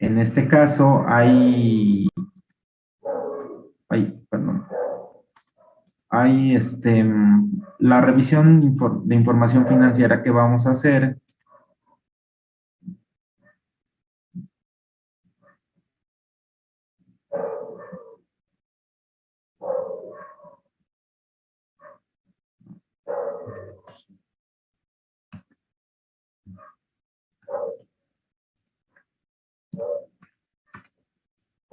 En este caso perdón, hay la revisión de información financiera que vamos a hacer.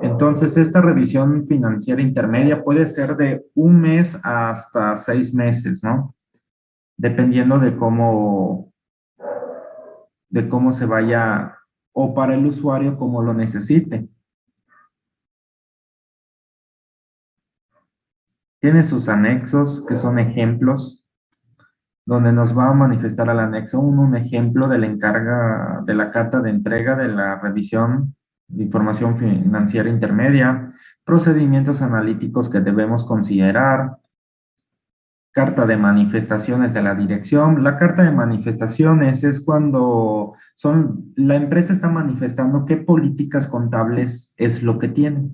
Entonces, esta revisión financiera intermedia puede ser de un mes hasta 6 meses, ¿no? Dependiendo de cómo se vaya o para el usuario como lo necesite. Tiene sus anexos, que son ejemplos, donde nos va a manifestar al anexo 1 un ejemplo de la encarga de la carta de entrega de la revisión de información financiera intermedia, procedimientos analíticos que debemos considerar, carta de manifestaciones de la dirección. La carta de manifestaciones es cuando la empresa está manifestando qué políticas contables es lo que tiene.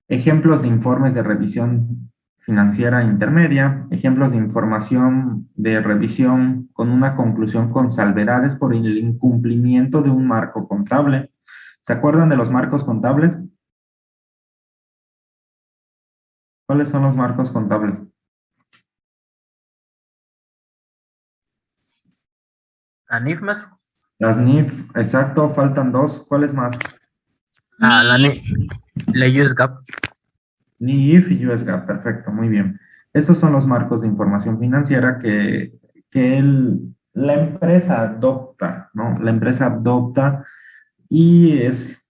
Ejemplos de informes de revisión financiera intermedia, ejemplos de información de revisión con una conclusión con salvedades por el incumplimiento de un marco contable. ¿Se acuerdan de los marcos contables? ¿Cuáles son los marcos contables? ¿ANIFMAS? Las NIF, exacto, faltan dos. ¿Cuáles más? Ah, NIF. la US GAAP. NIF y US GAAP, perfecto, muy bien. Estos son los marcos de información financiera que la empresa adopta, ¿no? La empresa adopta y es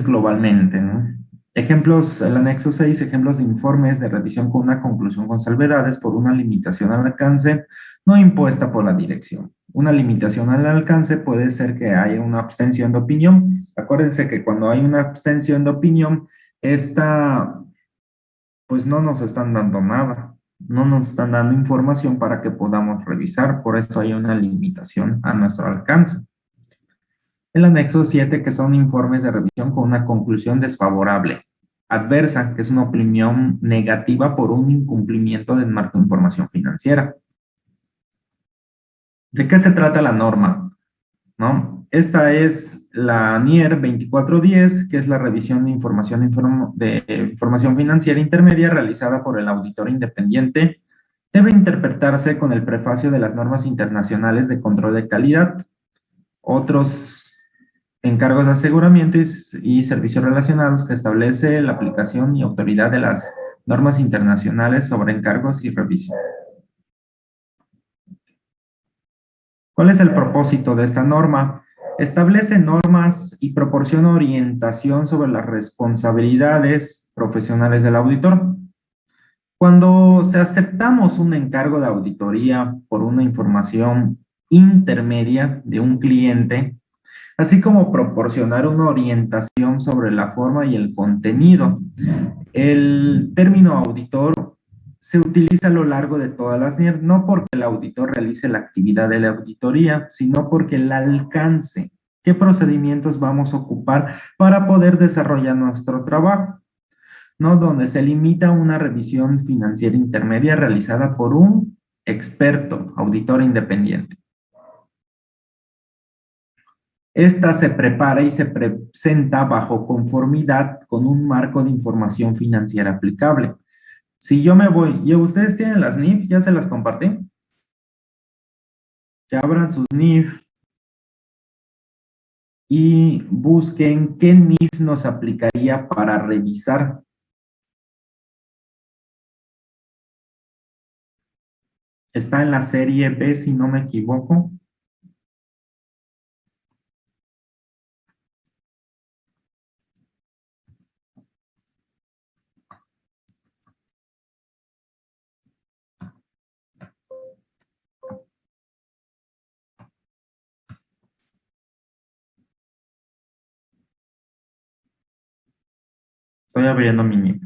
globalmente, ¿no? Ejemplos, el anexo 6, ejemplos de informes de revisión con una conclusión con salvedades por una limitación al alcance no impuesta por la dirección. Una limitación al alcance puede ser que haya una abstención de opinión. Acuérdense que cuando hay una abstención de opinión, esta, pues no nos están dando nada, no nos están dando información para que podamos revisar, por eso hay una limitación a nuestro alcance. El anexo 7, que son informes de revisión con una conclusión desfavorable. Adversa, que es una opinión negativa por un incumplimiento del marco de información financiera. ¿De qué se trata la norma? ¿No? Esta es la NIER 2410, que es la revisión de información financiera intermedia realizada por el auditor independiente. Debe interpretarse con el prefacio de las normas internacionales de control de calidad. Otros encargos de aseguramiento y servicios relacionados que establece la aplicación y autoridad de las normas internacionales sobre encargos y revisión. ¿Cuál es el propósito de esta norma? Establece normas y proporciona orientación sobre las responsabilidades profesionales del auditor. Cuando se aceptamos un encargo de auditoría por una información intermedia de un cliente, así como proporcionar una orientación sobre la forma y el contenido. El término auditor se utiliza a lo largo de todas las NIR, no porque el auditor realice la actividad de la auditoría, sino porque el alcance, qué procedimientos vamos a ocupar para poder desarrollar nuestro trabajo, ¿no? Donde se limita a una revisión financiera intermedia realizada por un experto, auditor independiente. Esta se prepara y se presenta bajo conformidad con un marco de información financiera aplicable. Si yo me voy, y ustedes tienen las NIF, ya se las compartí. Que abran sus NIF y busquen qué NIF nos aplicaría para revisar. Está en la serie B, si no me equivoco. Estoy abriendo mi NIF.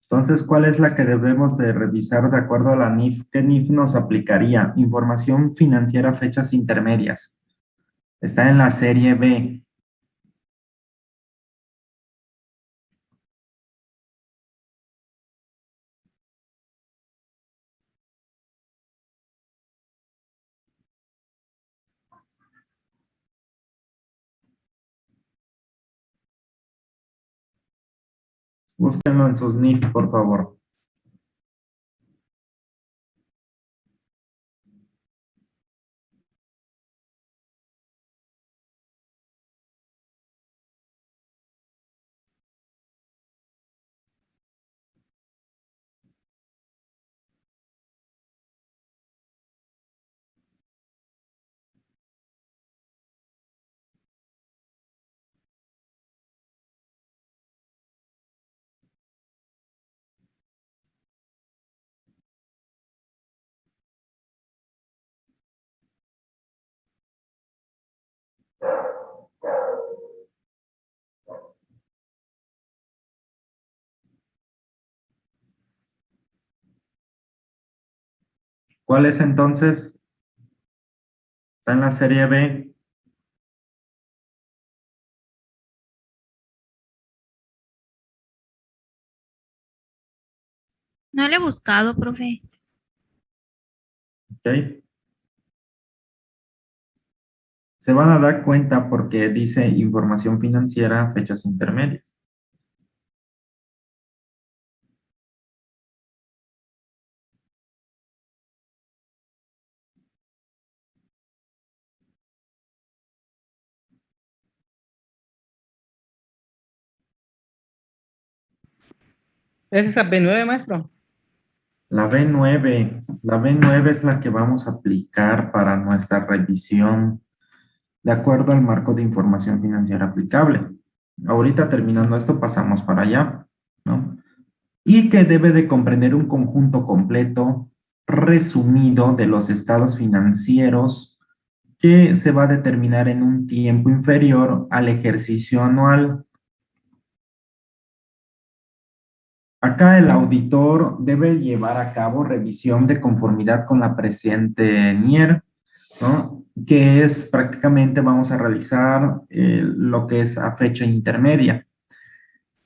Entonces, ¿cuál es la que debemos de revisar de acuerdo a la NIF? ¿Qué NIF nos aplicaría? Información financiera, fechas intermedias. Está en la serie B. Búsquenlo en sus NIF, por favor. ¿Cuál es entonces? Está en la serie B. No lo he buscado, profe. ¿Ok? Se van a dar cuenta porque dice información financiera, fechas intermedias. ¿Es esa B9, maestro? La B9 es la que vamos a aplicar para nuestra revisión de acuerdo al marco de información financiera aplicable. Ahorita terminando esto pasamos para allá, ¿no? Y que debe de comprender un conjunto completo, resumido de los estados financieros que se va a determinar en un tiempo inferior al ejercicio anual. Acá el auditor debe llevar a cabo revisión de conformidad con la presente NIER, ¿no? Que es prácticamente vamos a realizar lo que es a fecha intermedia.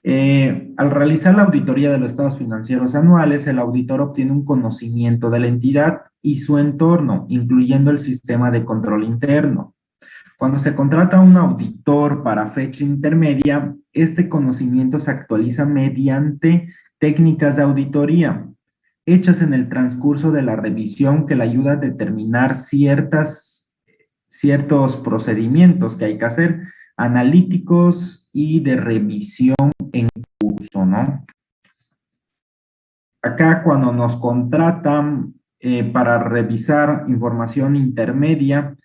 Al realizar la auditoría de los estados financieros anuales, el auditor obtiene un conocimiento de la entidad y su entorno, incluyendo el sistema de control interno. Cuando se contrata un auditor para fecha intermedia, este conocimiento se actualiza mediante técnicas de auditoría hechas en el transcurso de la revisión que le ayuda a determinar ciertos procedimientos que hay que hacer, analíticos y de revisión en curso, ¿no? Acá cuando nos contratan para revisar información intermedia,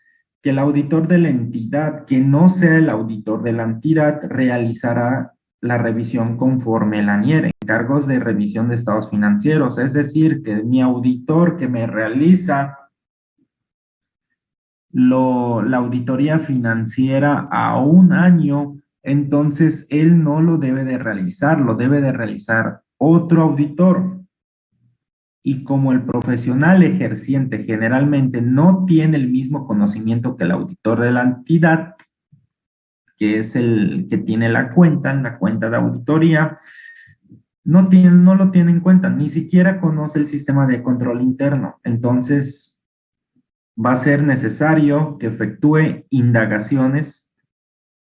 que el auditor de la entidad, que no sea el auditor de la entidad, realizará la revisión conforme la NIER, encargos de revisión de estados financieros. Es decir, que mi auditor que me realiza la auditoría financiera a un año, entonces él no lo debe de realizar, lo debe de realizar otro auditor. Y como el profesional ejerciente generalmente no tiene el mismo conocimiento que el auditor de la entidad, que es el que tiene la cuenta de auditoría, no lo tiene en cuenta, ni siquiera conoce el sistema de control interno. Entonces, va a ser necesario que efectúe indagaciones,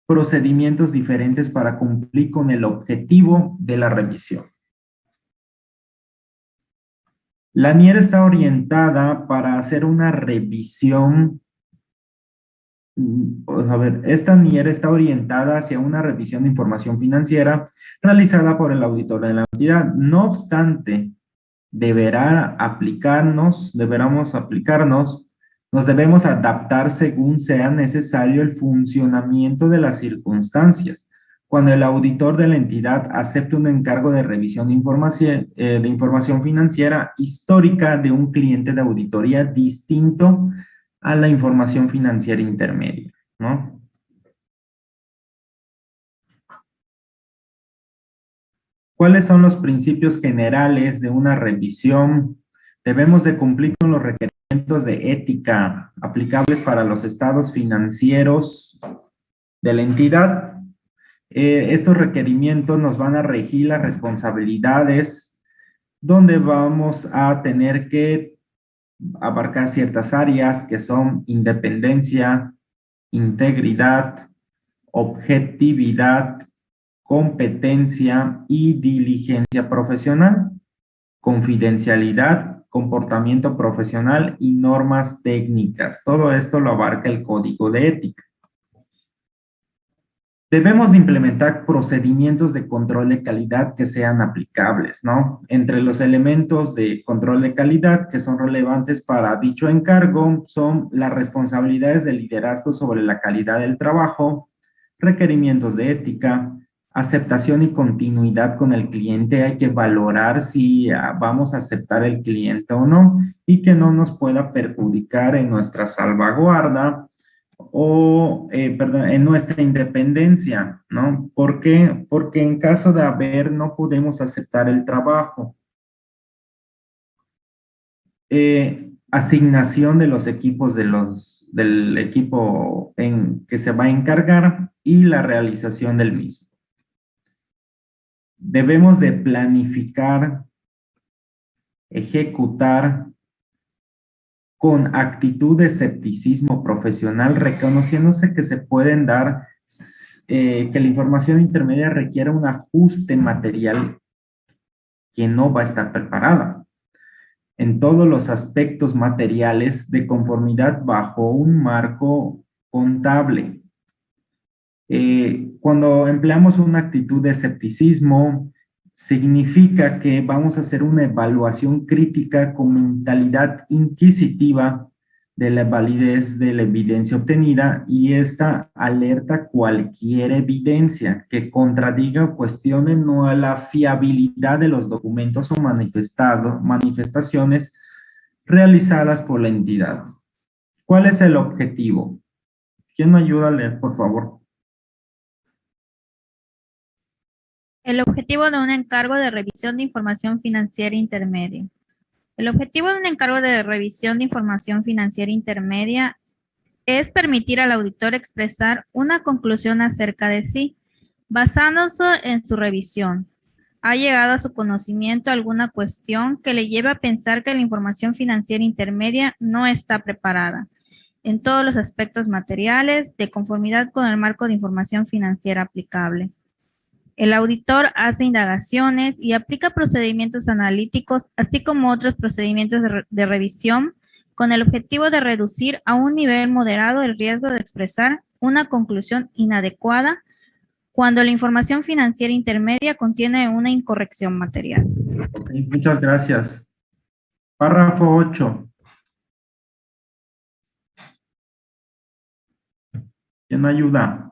procedimientos diferentes para cumplir con el objetivo de la revisión. La NIER está orientada para hacer una revisión. A ver, esta NIER está orientada hacia una revisión de información financiera realizada por el auditor de la entidad. No obstante, deberemos aplicarnos, nos debemos adaptar según sea necesario el funcionamiento de las circunstancias. Cuando el auditor de la entidad acepta un encargo de revisión de información financiera histórica de un cliente de auditoría distinto a la información financiera intermedia, ¿no? ¿Cuáles son los principios generales de una revisión? Debemos de cumplir con los requerimientos de ética aplicables para los estados financieros de la entidad. Estos requerimientos nos van a regir las responsabilidades, donde vamos a tener que abarcar ciertas áreas que son independencia, integridad, objetividad, competencia y diligencia profesional, confidencialidad, comportamiento profesional y normas técnicas. Todo esto lo abarca el Código de Ética. Debemos de implementar procedimientos de control de calidad que sean aplicables, ¿no? Entre los elementos de control de calidad que son relevantes para dicho encargo son las responsabilidades de liderazgo sobre la calidad del trabajo, requerimientos de ética, aceptación y continuidad con el cliente. Hay que valorar si vamos a aceptar el cliente o no y que no nos pueda perjudicar en nuestra salvaguarda o, perdón, en nuestra independencia, ¿no? ¿Por qué? Porque en caso de haber, no podemos aceptar el trabajo. Asignación de los equipos del equipo que se va a encargar y la realización del mismo. Debemos de planificar, ejecutar con actitud de escepticismo profesional, reconociéndose que se pueden dar, que la información intermedia requiere un ajuste material que no va a estar preparada en todos los aspectos materiales de conformidad bajo un marco contable. Cuando empleamos una actitud de escepticismo, significa que vamos a hacer una evaluación crítica con mentalidad inquisitiva de la validez de la evidencia obtenida, y esta alerta cualquier evidencia que contradiga o cuestione no la fiabilidad de los documentos o manifestaciones realizadas por la entidad. ¿Cuál es el objetivo? ¿Quién me ayuda a leer, por favor? El objetivo de un encargo de revisión de información financiera intermedia. El objetivo de un encargo de revisión de información financiera intermedia es permitir al auditor expresar una conclusión acerca de sí, basándose en su revisión. ¿Ha llegado a su conocimiento alguna cuestión que le lleve a pensar que la información financiera intermedia no está preparada en todos los aspectos materiales de conformidad con el marco de información financiera aplicable? El auditor hace indagaciones y aplica procedimientos analíticos, así como otros procedimientos de revisión, con el objetivo de reducir a un nivel moderado el riesgo de expresar una conclusión inadecuada cuando la información financiera intermedia contiene una incorrección material. Ok, muchas gracias. Párrafo 8. ¿Quién me ayuda?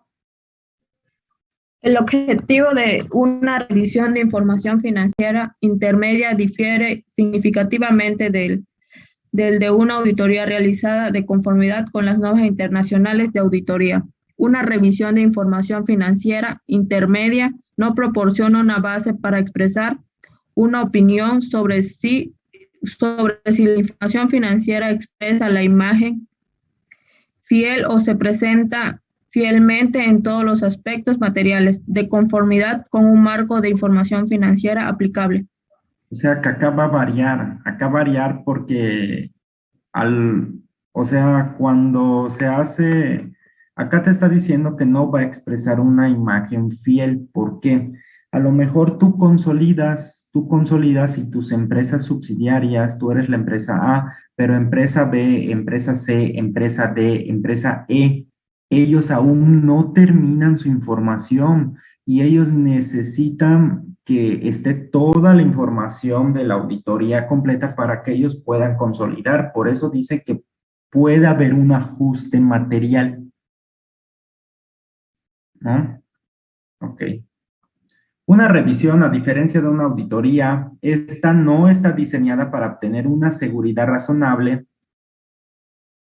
El objetivo de una revisión de información financiera intermedia difiere significativamente del de una auditoría realizada de conformidad con las normas internacionales de auditoría. Una revisión de información financiera intermedia no proporciona una base para expresar una opinión sobre si la información financiera expresa la imagen fiel o se presenta fielmente en todos los aspectos materiales, de conformidad con un marco de información financiera aplicable. O sea, que acá va a variar porque o sea, cuando se hace, acá te está diciendo que no va a expresar una imagen fiel. ¿Por qué? A lo mejor tú consolidas y tus empresas subsidiarias, tú eres la empresa A, pero empresa B, empresa C, empresa D, empresa E, ellos aún no terminan su información y ellos necesitan que esté toda la información de la auditoría completa para que ellos puedan consolidar. Por eso dice que puede haber un ajuste material, ¿no? Ok. Una revisión, a diferencia de una auditoría, esta no está diseñada para obtener una seguridad razonable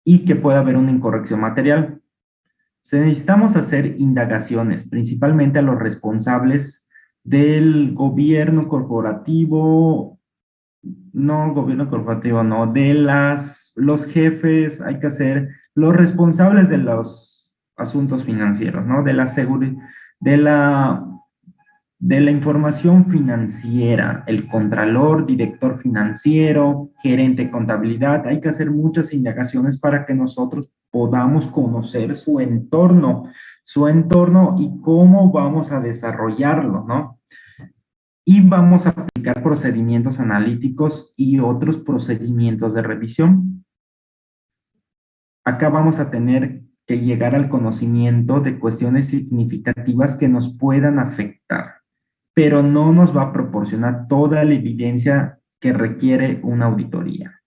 y que pueda haber una incorrección material. Necesitamos hacer indagaciones, principalmente a los responsables del gobierno corporativo, no, de los jefes, hay que hacer los responsables de los asuntos financieros, ¿no? De la seguridad, de la, de la información financiera, el contralor, director financiero, gerente de contabilidad. Hay que hacer muchas indagaciones para que nosotros podamos conocer su entorno y cómo vamos a desarrollarlo, ¿no? Y vamos a aplicar procedimientos analíticos y otros procedimientos de revisión. Acá vamos a tener que llegar al conocimiento de cuestiones significativas que nos puedan afectar, pero no nos va a proporcionar toda la evidencia que requiere una auditoría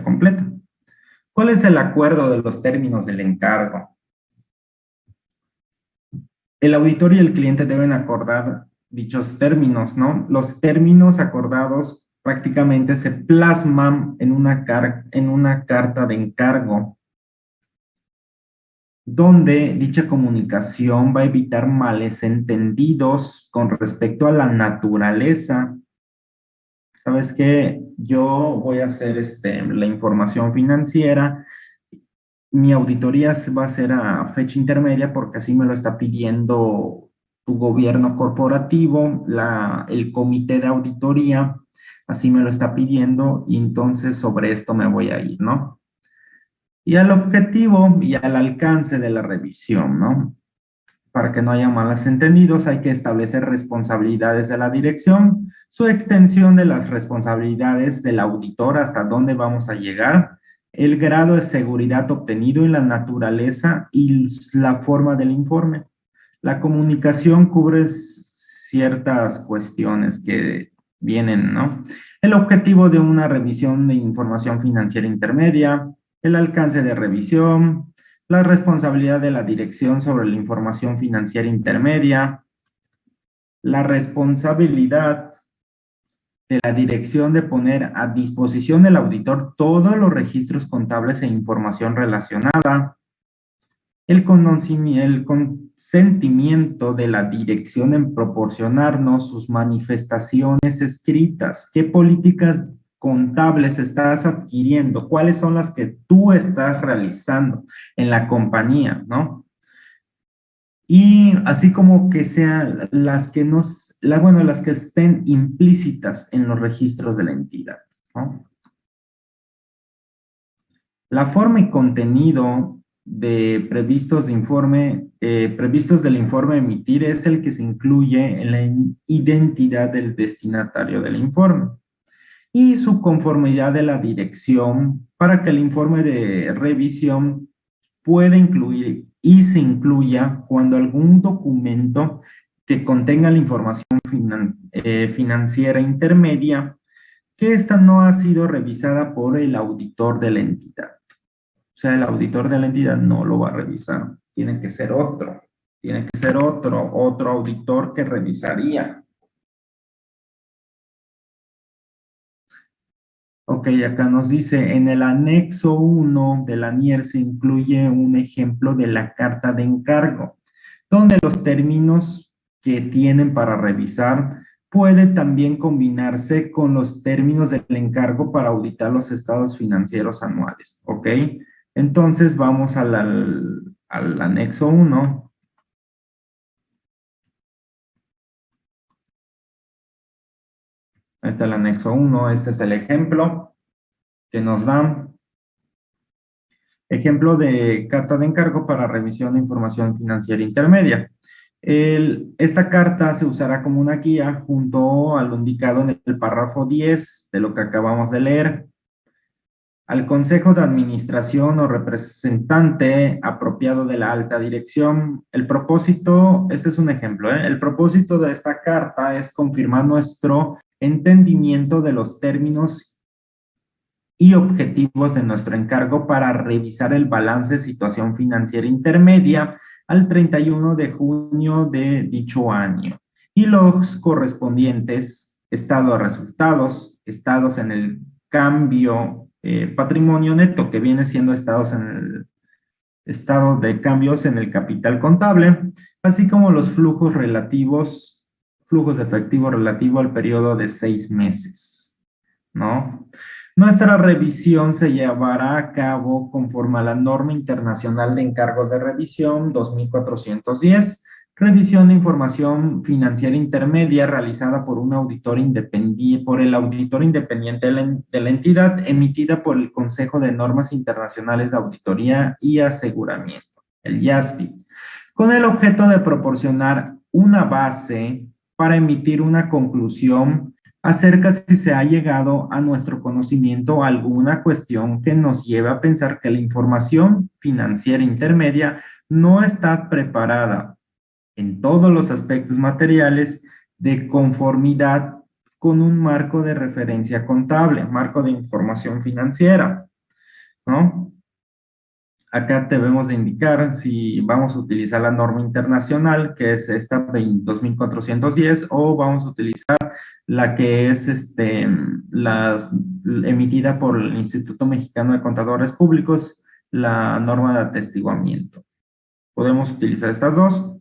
completa. ¿Cuál es el acuerdo de los términos del encargo? El auditor y el cliente deben acordar dichos términos, ¿no? Los términos acordados prácticamente se plasman en una carta de encargo, donde dicha comunicación va a evitar males entendidos con respecto a la naturaleza. ¿Sabes qué? Yo voy a hacer la información financiera. Mi auditoría va a ser a fecha intermedia porque así me lo está pidiendo tu gobierno corporativo, el comité de auditoría, así me lo está pidiendo y entonces sobre esto me voy a ir, ¿no? Y al objetivo y al alcance de la revisión, ¿no? Para que no haya malos entendidos, hay que establecer responsabilidades de la dirección, su extensión de las responsabilidades del auditor, hasta dónde vamos a llegar, el grado de seguridad obtenido y la naturaleza y la forma del informe. La comunicación cubre ciertas cuestiones que vienen, ¿no? El objetivo de una revisión de información financiera intermedia, el alcance de revisión, la responsabilidad de la dirección sobre la información financiera intermedia, la responsabilidad de la dirección de poner a disposición del auditor todos los registros contables e información relacionada, el consentimiento de la dirección en proporcionarnos sus manifestaciones escritas, qué políticas contables estás adquiriendo, cuáles son las que tú estás realizando en la compañía, ¿no? Y así como que sean las que las que estén implícitas en los registros de la entidad, ¿no? La forma y contenido previstos del informe a emitir es el que se incluye en la identidad del destinatario del informe y su conformidad de la dirección para que el informe de revisión pueda incluir y se incluya cuando algún documento que contenga la información financiera intermedia, que ésta no ha sido revisada por el auditor de la entidad. O sea, el auditor de la entidad no lo va a revisar. Tiene que ser otro auditor que revisaría. Ok, acá nos dice, en el anexo 1 de la NIER se incluye un ejemplo de la carta de encargo, donde los términos que tienen para revisar puede también combinarse con los términos del encargo para auditar los estados financieros anuales, ¿ok? Entonces vamos al anexo 1. Ahí está el anexo 1, este es el ejemplo que nos dan. Ejemplo de carta de encargo para revisión de información financiera intermedia. Esta carta se usará como una guía junto a lo indicado en el párrafo 10 de lo que acabamos de leer. Al Consejo de Administración o representante apropiado de la alta dirección, el propósito, este es un ejemplo, el propósito de esta carta es confirmar nuestro entendimiento de los términos y objetivos de nuestro encargo para revisar el balance de situación financiera intermedia al 31 de junio de dicho año y los correspondientes estado de resultados, estados en el cambio patrimonio neto, que viene siendo estados en el estado de cambios en el capital contable, así como los flujos relativos flujos de efectivo relativo al periodo de 6 meses, ¿no? Nuestra revisión se llevará a cabo conforme a la norma internacional de encargos de revisión 2410, revisión de información financiera intermedia realizada por un auditor independiente, por el auditor independiente de la entidad, emitida por el Consejo de Normas Internacionales de Auditoría y Aseguramiento, el IASB, con el objeto de proporcionar una base para emitir una conclusión acerca si se ha llegado a nuestro conocimiento alguna cuestión que nos lleve a pensar que la información financiera intermedia no está preparada en todos los aspectos materiales de conformidad con un marco de referencia contable, marco de información financiera, ¿no? Acá debemos de indicar si vamos a utilizar la norma internacional, que es esta 2410, o vamos a utilizar la que es emitida por el Instituto Mexicano de Contadores Públicos, la norma de atestiguamiento. Podemos utilizar estas dos,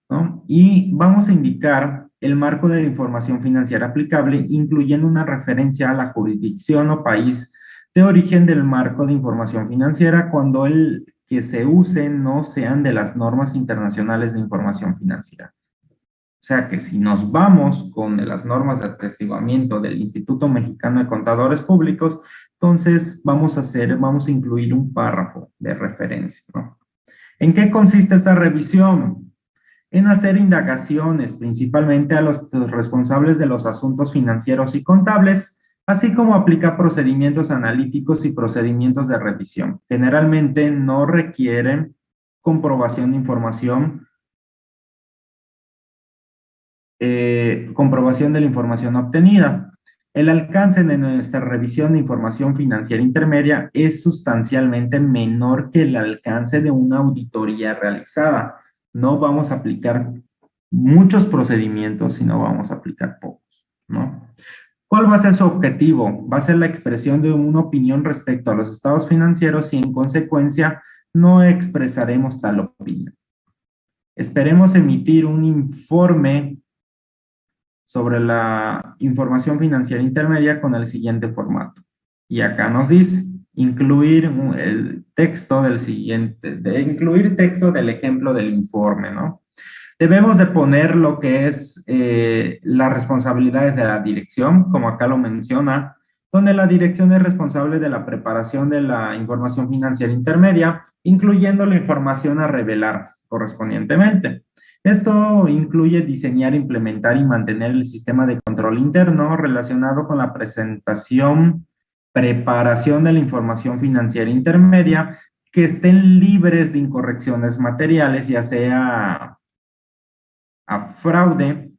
¿no? Y vamos a indicar el marco de información financiera aplicable, incluyendo una referencia a la jurisdicción o país de origen del marco de información financiera cuando el que se use no sean de las normas internacionales de información financiera. O sea que si nos vamos con las normas de atestiguamiento del Instituto Mexicano de Contadores Públicos, entonces vamos a incluir un párrafo de referencia, ¿no? ¿En qué consiste esta revisión? En hacer indagaciones, principalmente a los responsables de los asuntos financieros y contables, así como aplicar procedimientos analíticos y procedimientos de revisión. Generalmente no requieren comprobación de información, comprobación de la información obtenida. El alcance de nuestra revisión de información financiera intermedia es sustancialmente menor que el alcance de una auditoría realizada. No vamos a aplicar muchos procedimientos, sino vamos a aplicar pocos, ¿no? ¿Cuál va a ser su objetivo? Va a ser la expresión de una opinión respecto a los estados financieros y en consecuencia no expresaremos tal opinión. Esperemos emitir un informe sobre la información financiera intermedia con el siguiente formato. Y acá nos dice, incluir el texto del siguiente, incluir texto del ejemplo del informe, ¿no? Debemos de poner lo que es las responsabilidades de la dirección, como acá lo menciona, donde la dirección es responsable de la preparación de la información financiera intermedia, incluyendo la información a revelar correspondientemente. Esto incluye diseñar, implementar y mantener el sistema de control interno relacionado con la presentación, preparación de la información financiera intermedia, que estén libres de incorrecciones materiales, ya sea a fraude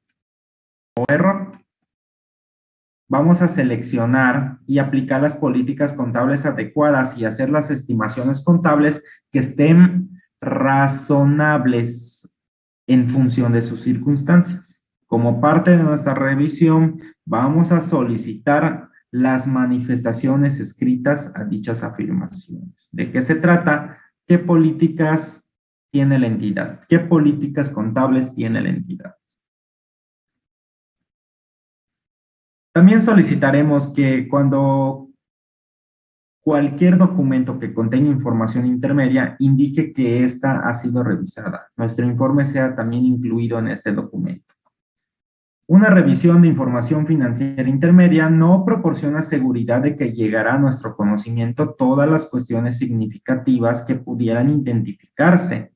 o error. Vamos a seleccionar y aplicar las políticas contables adecuadas y hacer las estimaciones contables que estén razonables en función de sus circunstancias. Como parte de nuestra revisión, vamos a solicitar las manifestaciones escritas a dichas afirmaciones. ¿De qué se trata? ¿Qué políticas tiene la entidad? ¿Qué políticas contables tiene la entidad? También solicitaremos que cuando cualquier documento que contenga información intermedia indique que ésta ha sido revisada. Nuestro informe sea también incluido en este documento. Una revisión de información financiera intermedia no proporciona seguridad de que llegará a nuestro conocimiento todas las cuestiones significativas que pudieran identificarse.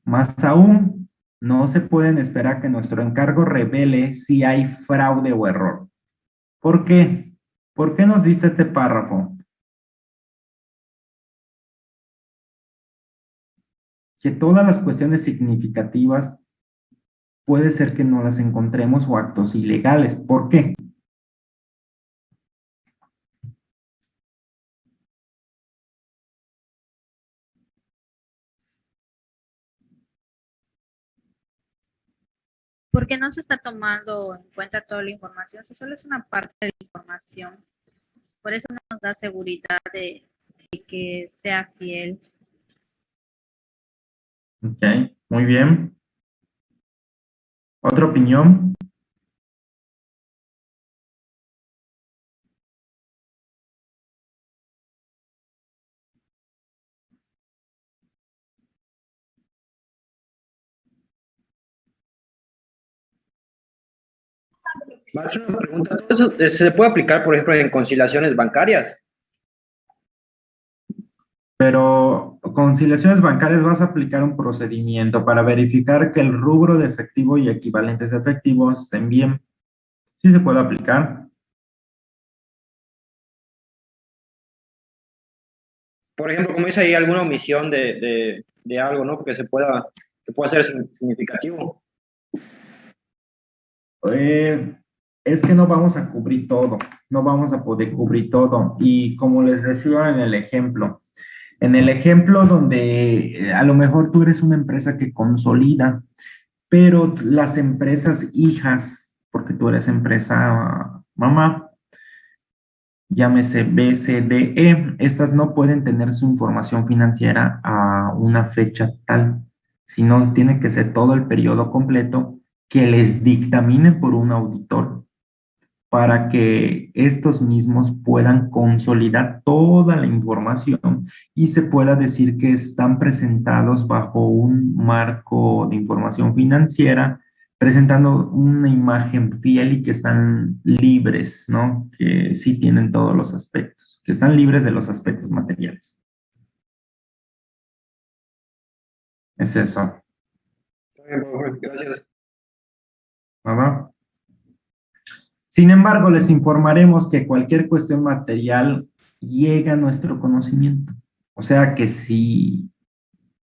Más aún, no se pueden esperar que nuestro encargo revele si hay fraude o error. ¿Por qué? ¿Por qué nos dice este párrafo? Que todas las cuestiones significativas puede ser que no las encontremos o actos ilegales. ¿Por qué? Porque no se está tomando en cuenta toda la información, si solo es una parte de la información. Por eso no nos da seguridad de que sea fiel. Ok, muy bien. ¿Otra opinión? Más una pregunta, ¿todo eso se puede aplicar, por ejemplo, en conciliaciones bancarias? Pero con conciliaciones bancarias vas a aplicar un procedimiento para verificar que el rubro de efectivo y equivalentes efectivos estén bien. Sí se puede aplicar. Por ejemplo, como dice ahí, alguna omisión de algo, ¿no? Que pueda ser significativo. Eh, es que no vamos a cubrir todo, no vamos a poder cubrir todo. Y como les decía en el ejemplo donde a lo mejor tú eres una empresa que consolida, pero las empresas hijas, porque tú eres empresa mamá, llámese B, C, D, E, estas no pueden tener su información financiera a una fecha tal, sino tiene que ser todo el periodo completo que les dictamine por un auditor para que estos mismos puedan consolidar toda la información y se pueda decir que están presentados bajo un marco de información financiera, presentando una imagen fiel y que están libres, ¿no? Que sí tienen todos los aspectos, que están libres de los aspectos materiales. Es eso. Gracias. ¿Verdad? Sin embargo, les informaremos que cualquier cuestión material llega a nuestro conocimiento. O sea que si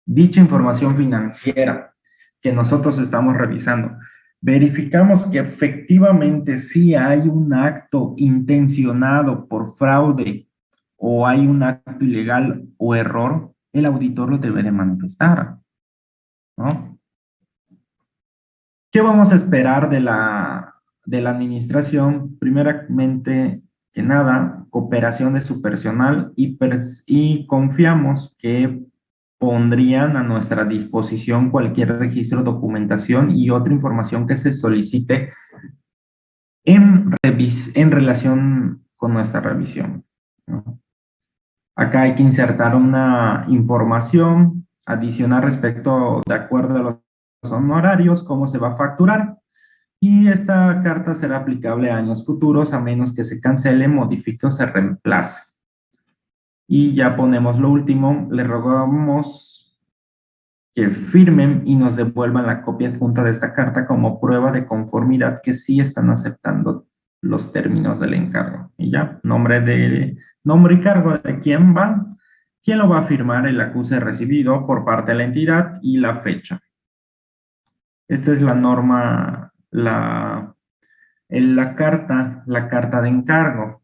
dicha información financiera que nosotros estamos revisando, verificamos que efectivamente sí hay un acto intencionado por fraude o hay un acto ilegal o error, el auditor lo debe de manifestar, ¿no? ¿Qué vamos a esperar de la administración? Primeramente que nada, cooperación de su personal y confiamos que pondrían a nuestra disposición cualquier registro, documentación y otra información que se solicite en relación con nuestra revisión, ¿no? Acá hay que insertar una información adicional respecto, de acuerdo a los honorarios, cómo se va a facturar. Y esta carta será aplicable a años futuros a menos que se cancele, modifique o se reemplace. Y ya ponemos lo último, le rogamos que firmen y nos devuelvan la copia adjunta de esta carta como prueba de conformidad que sí están aceptando los términos del encargo. Y ya, nombre y cargo de quién lo va a firmar, el acuse recibido por parte de la entidad y la fecha. Esta es la norma, la carta de encargo.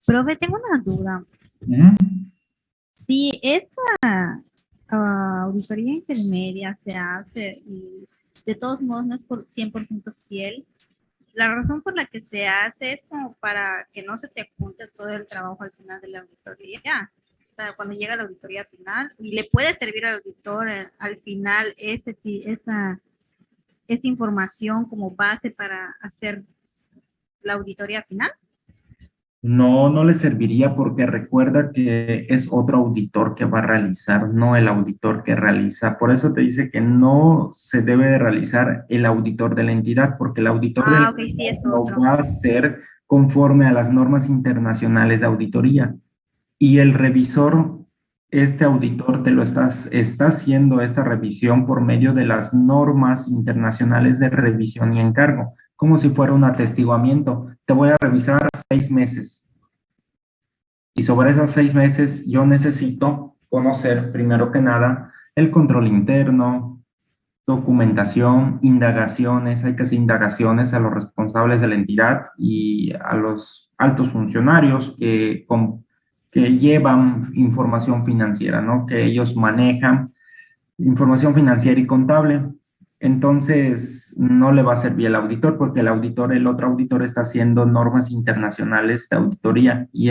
Profe, tengo una duda. Si esta auditoría intermedia se hace y de todos modos no es por 100% fiel, la razón por la que se hace es como para que no se te apunte todo el trabajo al final de la auditoría. O sea, cuando llega la auditoría final, y le puede servir al auditor al final esta información como base para hacer la auditoría final. No, no le serviría porque recuerda que es otro auditor que va a realizar, no el auditor que realiza. Por eso te dice que no se debe de realizar el auditor de la entidad, porque el auditor de la Okay, sí, es lo otro. va a hacer conforme a las normas internacionales de auditoría. Y el revisor, este auditor, está haciendo esta revisión por medio de las normas internacionales de revisión y encargo, como si fuera un atestiguamiento. Te voy a revisar 6 meses. Y sobre esos 6 meses yo necesito conocer, primero que nada, el control interno, documentación, indagaciones. Hay que hacer indagaciones a los responsables de la entidad y a los altos funcionarios que llevan información financiera, ¿no? Que ellos manejan información financiera y contable. Entonces, no le va a servir al auditor porque el otro auditor está haciendo normas internacionales de auditoría y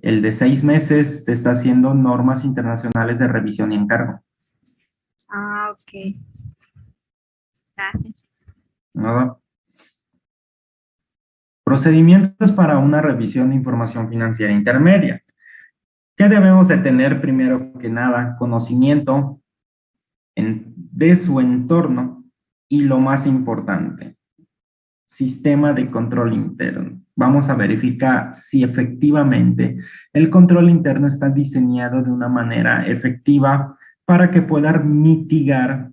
El de 6 meses te está haciendo normas internacionales de revisión y encargo. Ah, ok. Gracias. ¿No? Procedimientos para una revisión de información financiera intermedia. ¿Qué debemos de tener primero que nada? Conocimiento de su entorno y lo más importante, sistema de control interno. Vamos a verificar si efectivamente el control interno está diseñado de una manera efectiva para que pueda mitigar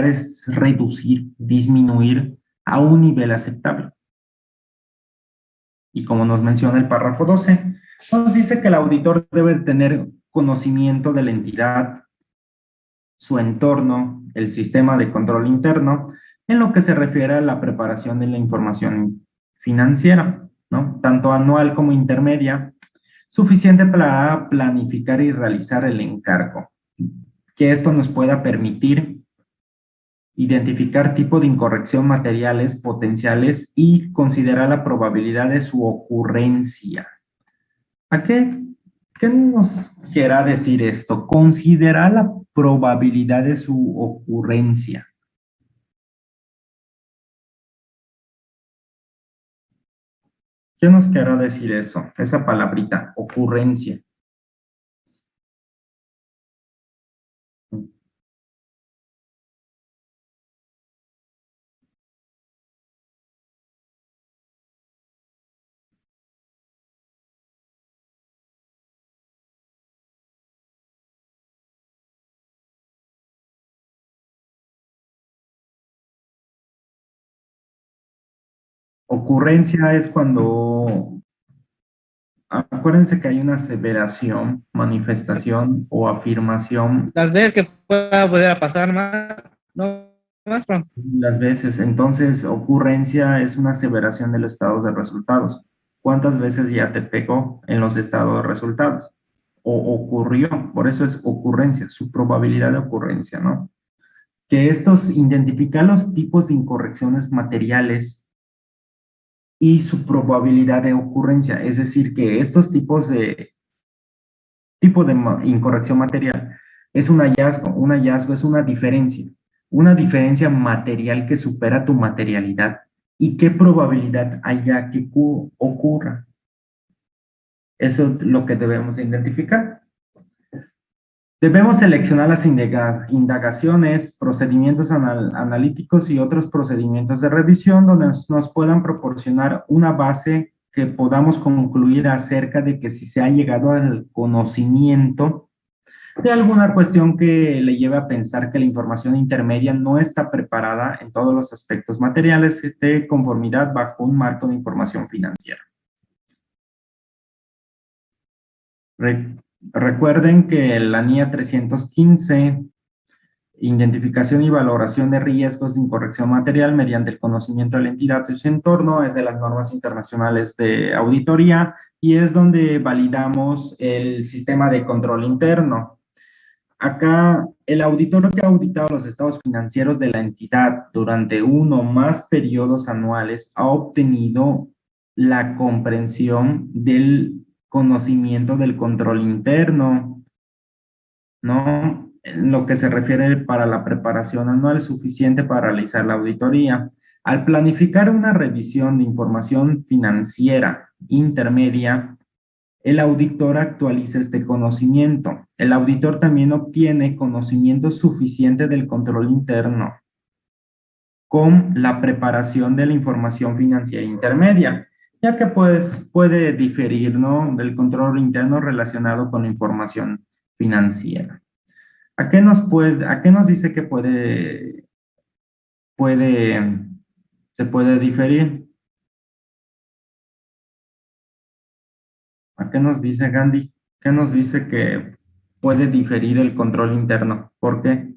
es reducir, disminuir a un nivel aceptable. Y como nos menciona el párrafo 12, nos dice que el auditor debe tener conocimiento de la entidad, su entorno, el sistema de control interno, en lo que se refiere a la preparación de la información financiera, ¿no? Tanto anual como intermedia, suficiente para planificar y realizar el encargo. Que esto nos pueda permitir identificar tipo de incorrección materiales potenciales y considerar la probabilidad de su ocurrencia. ¿A qué nos quiera decir esto? Considerar la probabilidad de su ocurrencia. ¿Qué nos querrá decir eso? Esa palabrita, ocurrencia. Ocurrencia es cuando, acuérdense que hay una aseveración, manifestación o afirmación Las veces que pueda volver a pasar más, no más, profe. las veces. Entonces, ocurrencia es una aseveración de los estados de resultados. ¿Cuántas veces ya te pegó en los estados de resultados? O ocurrió, por eso es ocurrencia, su probabilidad de ocurrencia, ¿no? Que estos identifican los tipos de incorrecciones materiales y su probabilidad de ocurrencia, es decir, que estos tipos de incorrección material es un hallazgo es una diferencia material que supera tu materialidad. ¿Y qué probabilidad haya que ocurra? Eso es lo que debemos identificar. Debemos seleccionar las indagaciones, procedimientos analíticos y otros procedimientos de revisión donde nos puedan proporcionar una base que podamos concluir acerca de que si se ha llegado al conocimiento de alguna cuestión que le lleve a pensar que la información intermedia no está preparada en todos los aspectos materiales de conformidad bajo un marco de información financiera. Recuerden que la NIA 315, identificación y valoración de riesgos de incorrección material mediante el conocimiento de la entidad y su entorno, es de las normas internacionales de auditoría y es donde validamos el sistema de control interno. Acá, el auditor que ha auditado los estados financieros de la entidad durante uno o más periodos anuales ha obtenido la comprensión del conocimiento del control interno, ¿no? En lo que se refiere para la preparación anual suficiente para realizar la auditoría. Al planificar una revisión de información financiera intermedia, el auditor actualiza este conocimiento. El auditor también obtiene conocimiento suficiente del control interno con la preparación de la información financiera intermedia, ya que pues, puede diferir, ¿no?, del control interno relacionado con la información financiera. ¿A qué nos dice que se puede diferir? ¿A qué nos dice Gandhi? ¿Qué nos dice que puede diferir el control interno? ¿Por qué?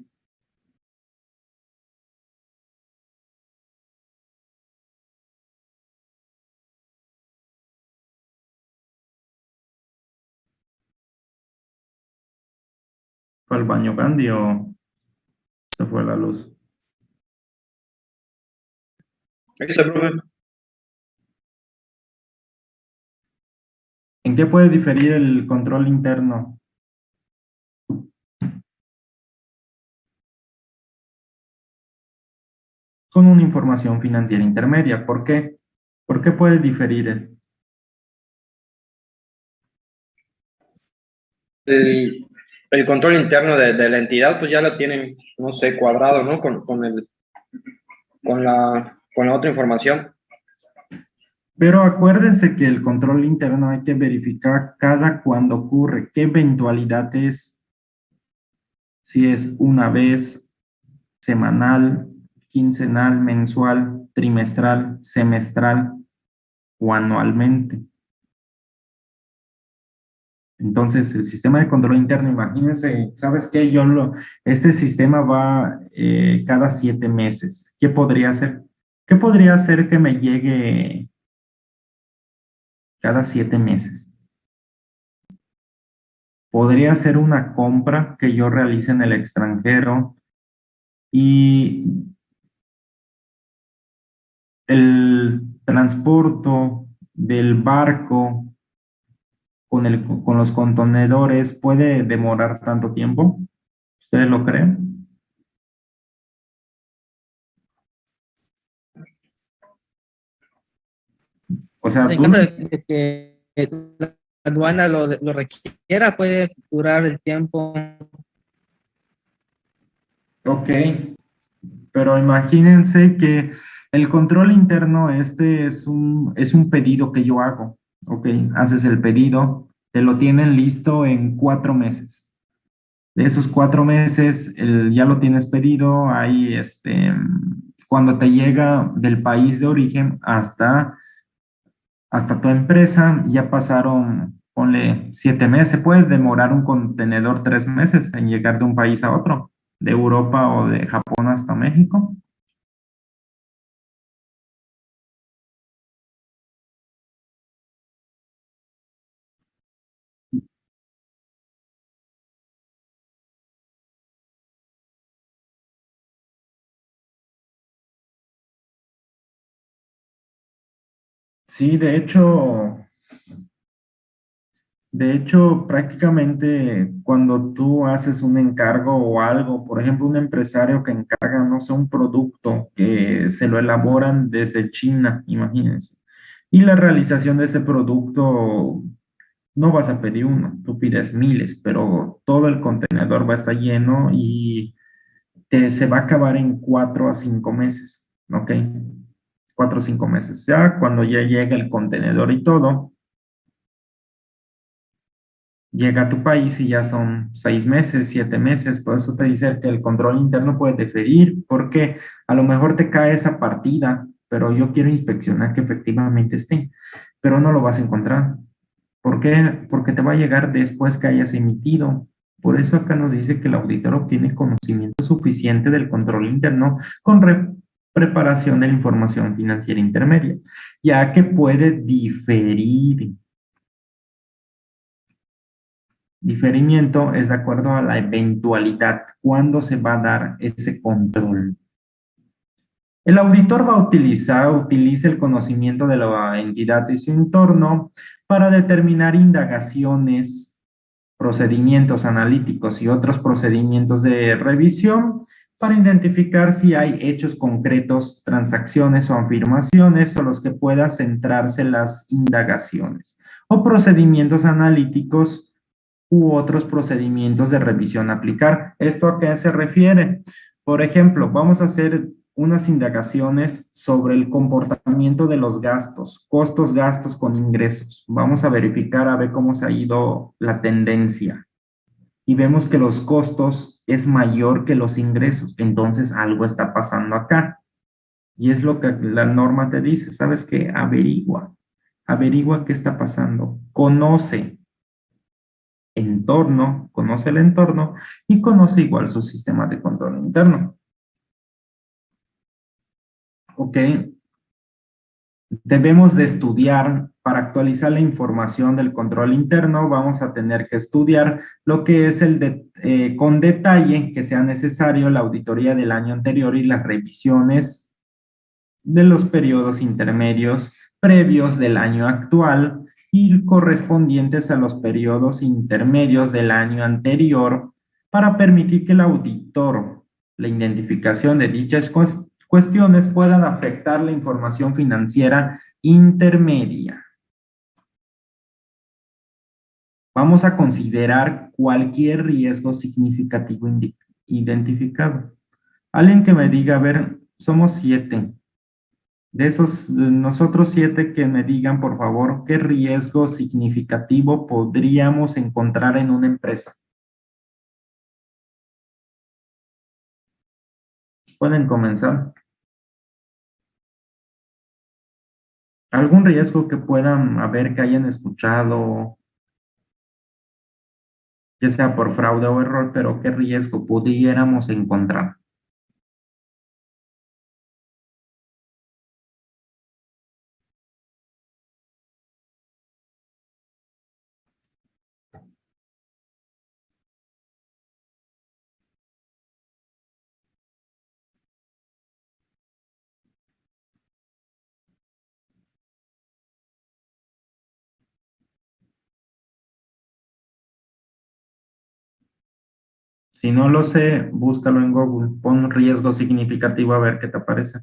¿Fue al baño Gandhi o se fue la luz? Aquí está, profe. ¿En qué puede diferir el control interno? Con una información financiera intermedia. ¿Por qué? ¿Por qué puede diferir? El control interno de la entidad, pues ya lo tienen, no sé, cuadrado, ¿no? Con la otra información. Pero acuérdense que el control interno hay que verificar cada cuando ocurre, qué eventualidad es, si es una vez, semanal, quincenal, mensual, trimestral, semestral o anualmente. Entonces, el sistema de control interno, imagínense, ¿sabes qué? Este sistema va cada 7 meses. ¿Qué podría hacer? ¿Qué podría hacer que me llegue cada 7 meses? Podría ser una compra que yo realice en el extranjero y el transporte del barco con los contenedores puede demorar tanto tiempo. ¿Ustedes lo creen? O sea, En caso de que la aduana lo requiera, puede durar el tiempo. ok, pero imagínense que el control interno, este es un pedido que yo hago, ok, haces el pedido, te lo tienen listo en 4 meses. De esos 4 meses, ya lo tienes pedido, ahí, cuando te llega del país de origen hasta tu empresa, ya pasaron, ponle 7 meses, puede demorar un contenedor 3 meses en llegar de un país a otro, de Europa o de Japón hasta México. Sí, de hecho, prácticamente cuando tú haces un encargo o algo, por ejemplo, un empresario que encarga, no sé, un producto que se lo elaboran desde China, imagínense, y la realización de ese producto, no vas a pedir uno, tú pides miles, pero todo el contenedor va a estar lleno y se va a acabar en 4 a 5 meses, ¿ok? 4 o 5 meses. Ya cuando ya llega el contenedor y todo, llega a tu país y ya son 6 meses, 7 meses. Por eso te dice que el control interno puede diferir, porque a lo mejor te cae esa partida, pero yo quiero inspeccionar que efectivamente esté, pero no lo vas a encontrar. ¿Por qué? Porque te va a llegar después que hayas emitido. Por eso acá nos dice que el auditor obtiene conocimiento suficiente del control interno con preparación de la información financiera intermedia, ya que puede diferir. Diferimiento es de acuerdo a la eventualidad, cuándo se va a dar ese control. El auditor utiliza el conocimiento de la entidad y su entorno para determinar indagaciones, procedimientos analíticos y otros procedimientos de revisión para identificar si hay hechos concretos, transacciones o afirmaciones sobre los que pueda centrarse las indagaciones o procedimientos analíticos u otros procedimientos de revisión a aplicar. ¿Esto a qué se refiere? Por ejemplo, vamos a hacer unas indagaciones sobre el comportamiento de los gastos, costos, gastos con ingresos. Vamos a verificar a ver cómo se ha ido la tendencia. Y vemos que los costos es mayor que los ingresos. Entonces algo está pasando acá. Y es lo que la norma te dice. ¿Sabes qué? Averigua. Averigua qué está pasando. Conoce conoce el entorno y conoce igual su sistema de control interno. Ok, debemos de estudiar para actualizar la información del control interno, vamos a tener que estudiar lo que es con detalle que sea necesario la auditoría del año anterior y las revisiones de los periodos intermedios previos del año actual y correspondientes a los periodos intermedios del año anterior para permitir que el auditor, la identificación de dichas cuestiones puedan afectar la información financiera intermedia. Vamos a considerar cualquier riesgo significativo identificado. Alguien que me diga, a ver, somos 7. De esos, nosotros 7, que me digan, por favor, qué riesgo significativo podríamos encontrar en una empresa. Pueden comenzar. ¿Algún riesgo que puedan haber, que hayan escuchado, ya sea por fraude o error, pero qué riesgo pudiéramos encontrar? Si no lo sé, búscalo en Google, pon riesgo significativo a ver qué te aparece.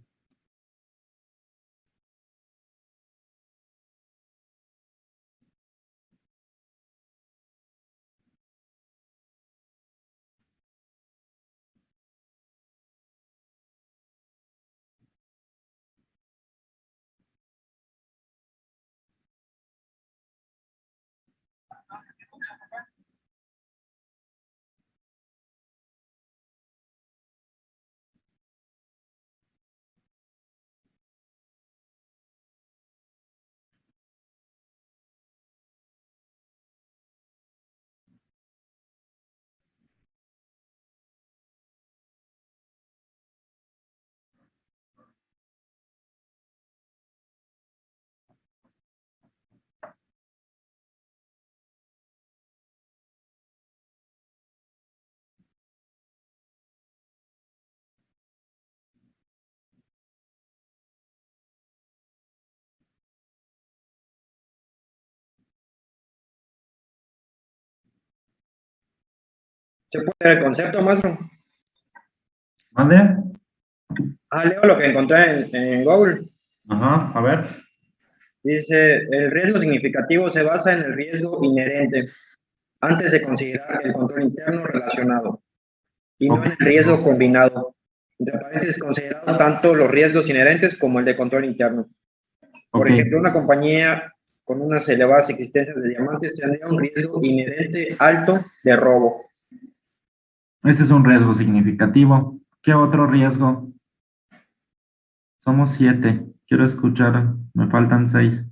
¿Se puede ver el concepto, maestro? ¿Mande? Leo lo que encontré en Google. Ajá, a ver. Dice, el riesgo significativo se basa en el riesgo inherente antes de considerar el control interno relacionado y no Ok. en el riesgo combinado. Entre paréntesis, considerado tanto los riesgos inherentes como el de control interno. Por Ok. ejemplo, una compañía con unas elevadas existencias de diamantes tendría un riesgo inherente alto de robo. Ese es un riesgo significativo. ¿Qué otro riesgo? Somos 7. Quiero escuchar. Me faltan 6.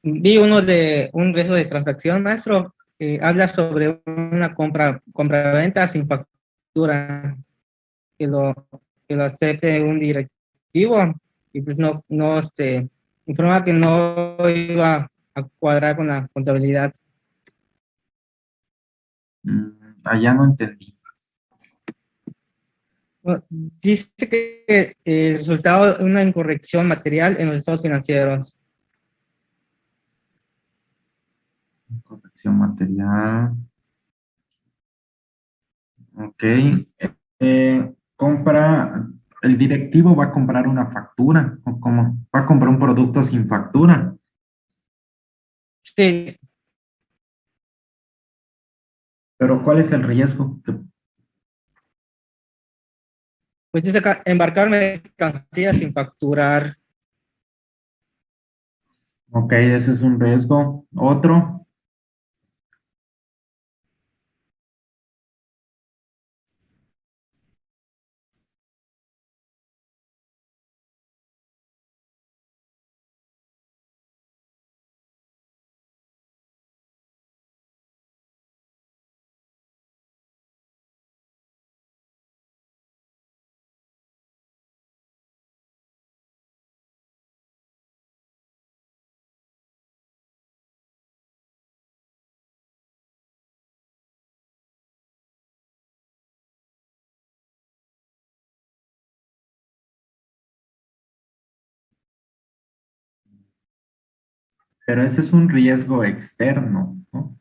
Vi uno de un riesgo de transacción, maestro, que habla sobre una compra-venta sin factura, que lo, que lo acepte un directivo y pues informa que no iba a cuadrar con la contabilidad. Allá no entendí. Bueno, dice que el resultado de una incorrección material en los estados financieros. Corrección material. Ok. Compra. El directivo va a comprar una factura. ¿O cómo? Va a comprar un producto sin factura. Sí, Pero ¿cuál es el riesgo? pues dice acá, embarcar mercancías sin facturar. Ok, ese es un riesgo. Otro. pero ese es un riesgo externo, ¿no?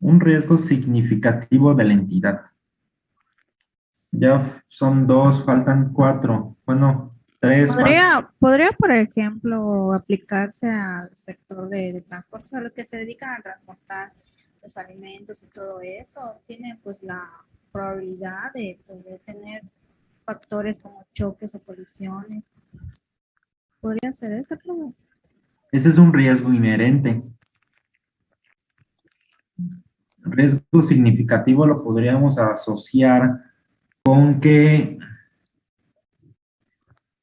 Un riesgo significativo de la entidad. Ya son dos, faltan cuatro. Bueno, tres faltan. Podría, por ejemplo, aplicarse al sector de transporte, a los que se dedican a transportar los alimentos y todo eso, tienen pues la probabilidad de poder tener factores como choques o colisiones. Podría ser esa pregunta. Ese es un riesgo inherente. Riesgo significativo lo podríamos asociar con que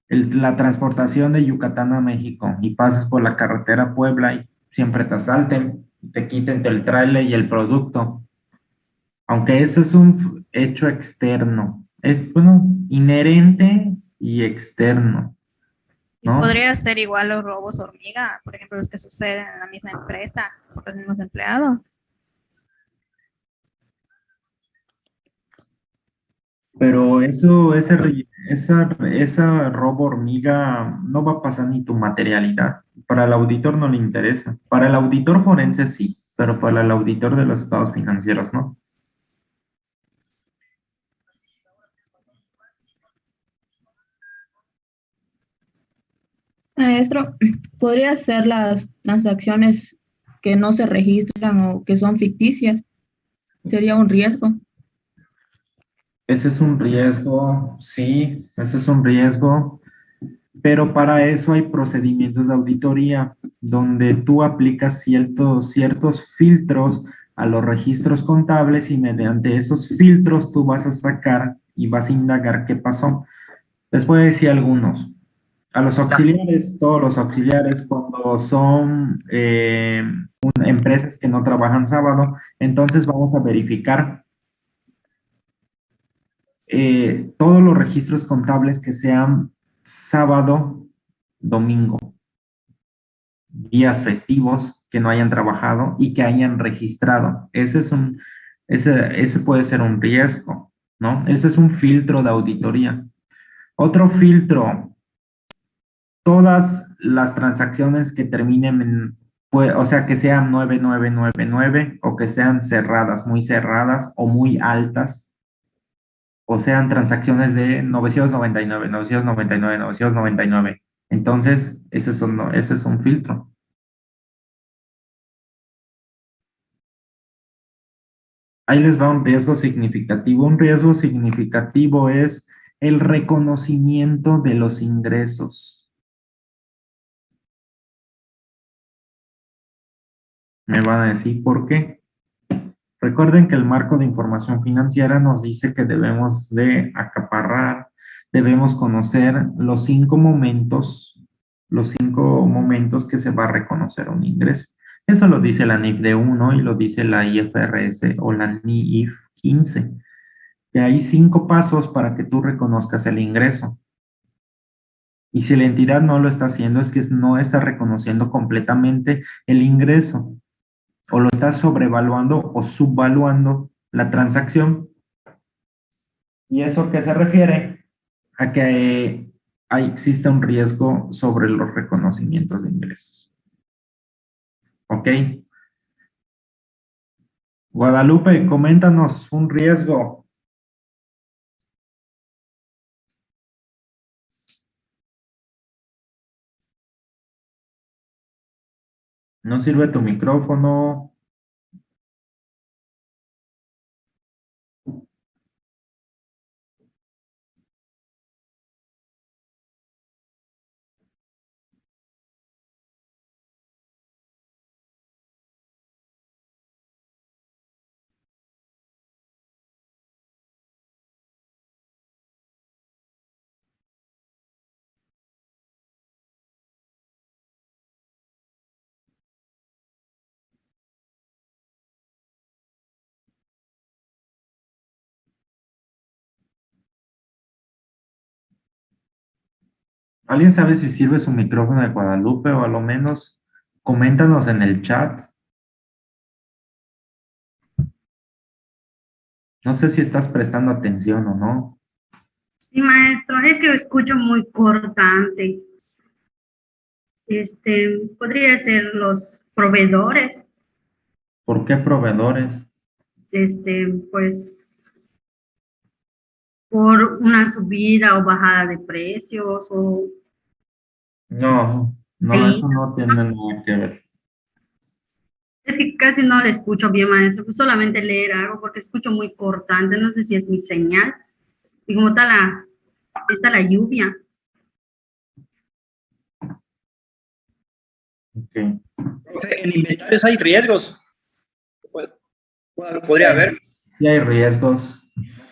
la transportación de Yucatán a México y pases por la carretera Puebla y siempre te asalten, te quiten el tráiler y el producto. Aunque eso es un hecho externo, es bueno, inherente y externo, Y ¿no? podría ser igual los robos hormiga, por ejemplo, los que suceden en la misma empresa, por los mismos empleados. Pero eso, esa robo hormiga no va a pasar ni tu materialidad. Para el auditor no le interesa. Para el auditor forense sí, pero para el auditor de los estados financieros no. Maestro, ¿podría ser las transacciones que no se registran o que son ficticias? ¿Sería un riesgo? Ese es un riesgo, sí, ese es un riesgo, pero para eso hay procedimientos de auditoría donde tú aplicas ciertos filtros a los registros contables y mediante esos filtros tú vas a sacar y vas a indagar qué pasó. Les voy a decir algunos. A los auxiliares, todos los auxiliares, cuando son empresas que no trabajan sábado, entonces vamos a verificar todos los registros contables que sean sábado, domingo, días festivos que no hayan trabajado y que hayan registrado. Ese puede ser un riesgo, ¿no? Ese es un filtro de auditoría. Otro filtro, todas las transacciones que terminen en, o sea, que sean 9999 o que sean cerradas, muy cerradas o muy altas, o sean transacciones de 999, 999, 999. Entonces, ese es un filtro. Ahí les va un riesgo significativo. Un riesgo significativo es el reconocimiento de los ingresos. Me van a decir por qué. Recuerden que el marco de información financiera nos dice que debemos de acaparar, debemos conocer los cinco momentos que se va a reconocer un ingreso. Eso lo dice la NIF de 1 y lo dice la IFRS o la NIF 15, que hay 5 pasos para que tú reconozcas el ingreso. Y si la entidad no lo está haciendo, es que no está reconociendo completamente el ingreso, o lo está sobrevaluando o subvaluando la transacción. ¿Y eso qué se refiere? A que existe un riesgo sobre los reconocimientos de ingresos. ¿Ok? Guadalupe, coméntanos un riesgo. No sirve tu micrófono. ¿Alguien sabe si sirve su micrófono de Guadalupe o a lo menos coméntanos en el chat? No sé si estás prestando atención o no. Sí, maestro, es que escucho muy cortante. Podría ser los proveedores, ¿Por qué proveedores? pues por una subida o bajada de precios o No, no, ahí. eso no tiene nada que ver. Es que casi no le escucho bien, maestro, pues solamente leer algo porque escucho muy cortante, no sé si es mi señal. Y como está la lluvia. Ok. Profe, en inventarios hay riesgos. Podría haber. Y hay riesgos.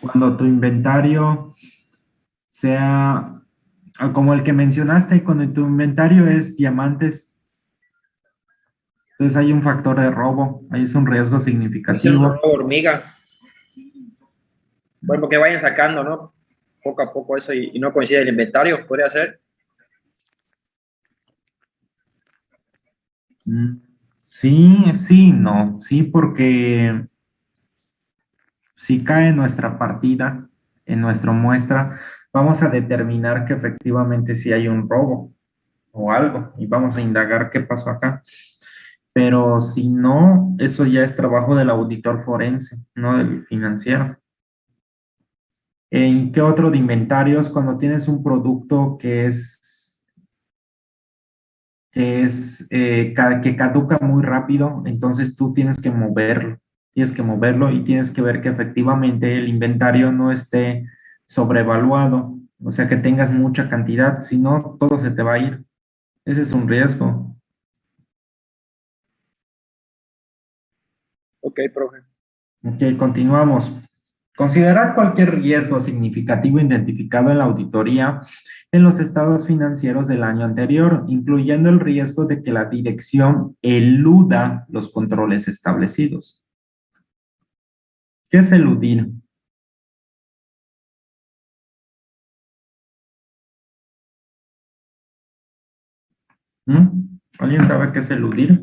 Cuando tu inventario sea como el que mencionaste, cuando tu inventario es diamantes, entonces hay un factor de robo, ahí es un riesgo Puede ser un significativo. robo hormiga. Bueno, que vayan sacando, ¿no? Poco a poco eso y no coincide el inventario, podría ser. Sí, sí, no, sí, porque si cae nuestra partida en nuestra muestra, vamos a determinar que efectivamente sí hay un robo o algo y vamos a indagar qué pasó acá. Pero si no, eso ya es trabajo del auditor forense, no del financiero. ¿En qué otro de inventarios cuando tienes un producto que caduca muy rápido, entonces tú tienes que moverlo y tienes que ver que efectivamente el inventario no esté sobrevaluado, o sea que tengas mucha cantidad, si no todo se te va a ir. Ese es un riesgo. Ok, profe. Ok, continuamos. Considerar cualquier riesgo significativo identificado en la auditoría en los estados financieros del año anterior, incluyendo el riesgo de que la dirección eluda los controles establecidos. ¿Qué es eludir? ¿Alguien sabe qué es eludir?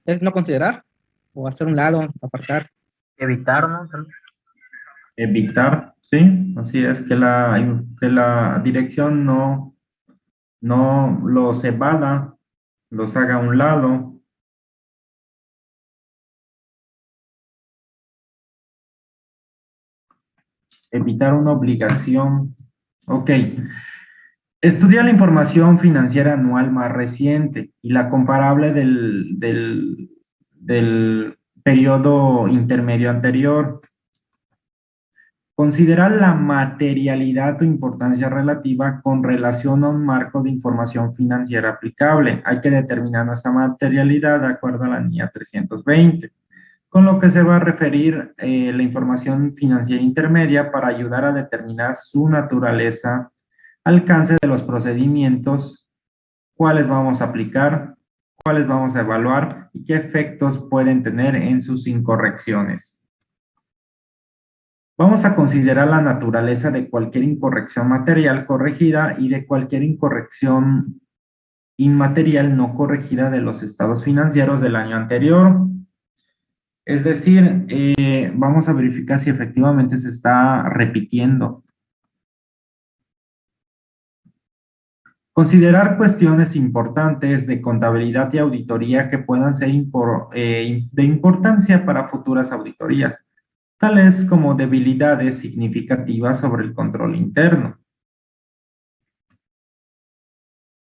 Es no considerar o hacer un lado, apartar. Evitar, ¿no? Evitar, ¿sí? Así es, que la dirección no los evada, los haga a un lado. Evitar una obligación. Ok. Estudia la información financiera anual más reciente y la comparable del periodo intermedio anterior. Considera la materialidad o importancia relativa con relación a un marco de información financiera aplicable. Hay que determinar nuestra materialidad de acuerdo a la NIA 320, con lo que se va a referir la información financiera intermedia para ayudar a determinar su naturaleza, alcance de los procedimientos, cuáles vamos a aplicar, cuáles vamos a evaluar y qué efectos pueden tener en sus incorrecciones. Vamos a considerar la naturaleza de cualquier incorrección material corregida y de cualquier incorrección inmaterial no corregida de los estados financieros del año anterior. Es decir, vamos a verificar si efectivamente se está repitiendo. Considerar cuestiones importantes de contabilidad y auditoría que puedan ser de importancia para futuras auditorías, tales como debilidades significativas sobre el control interno.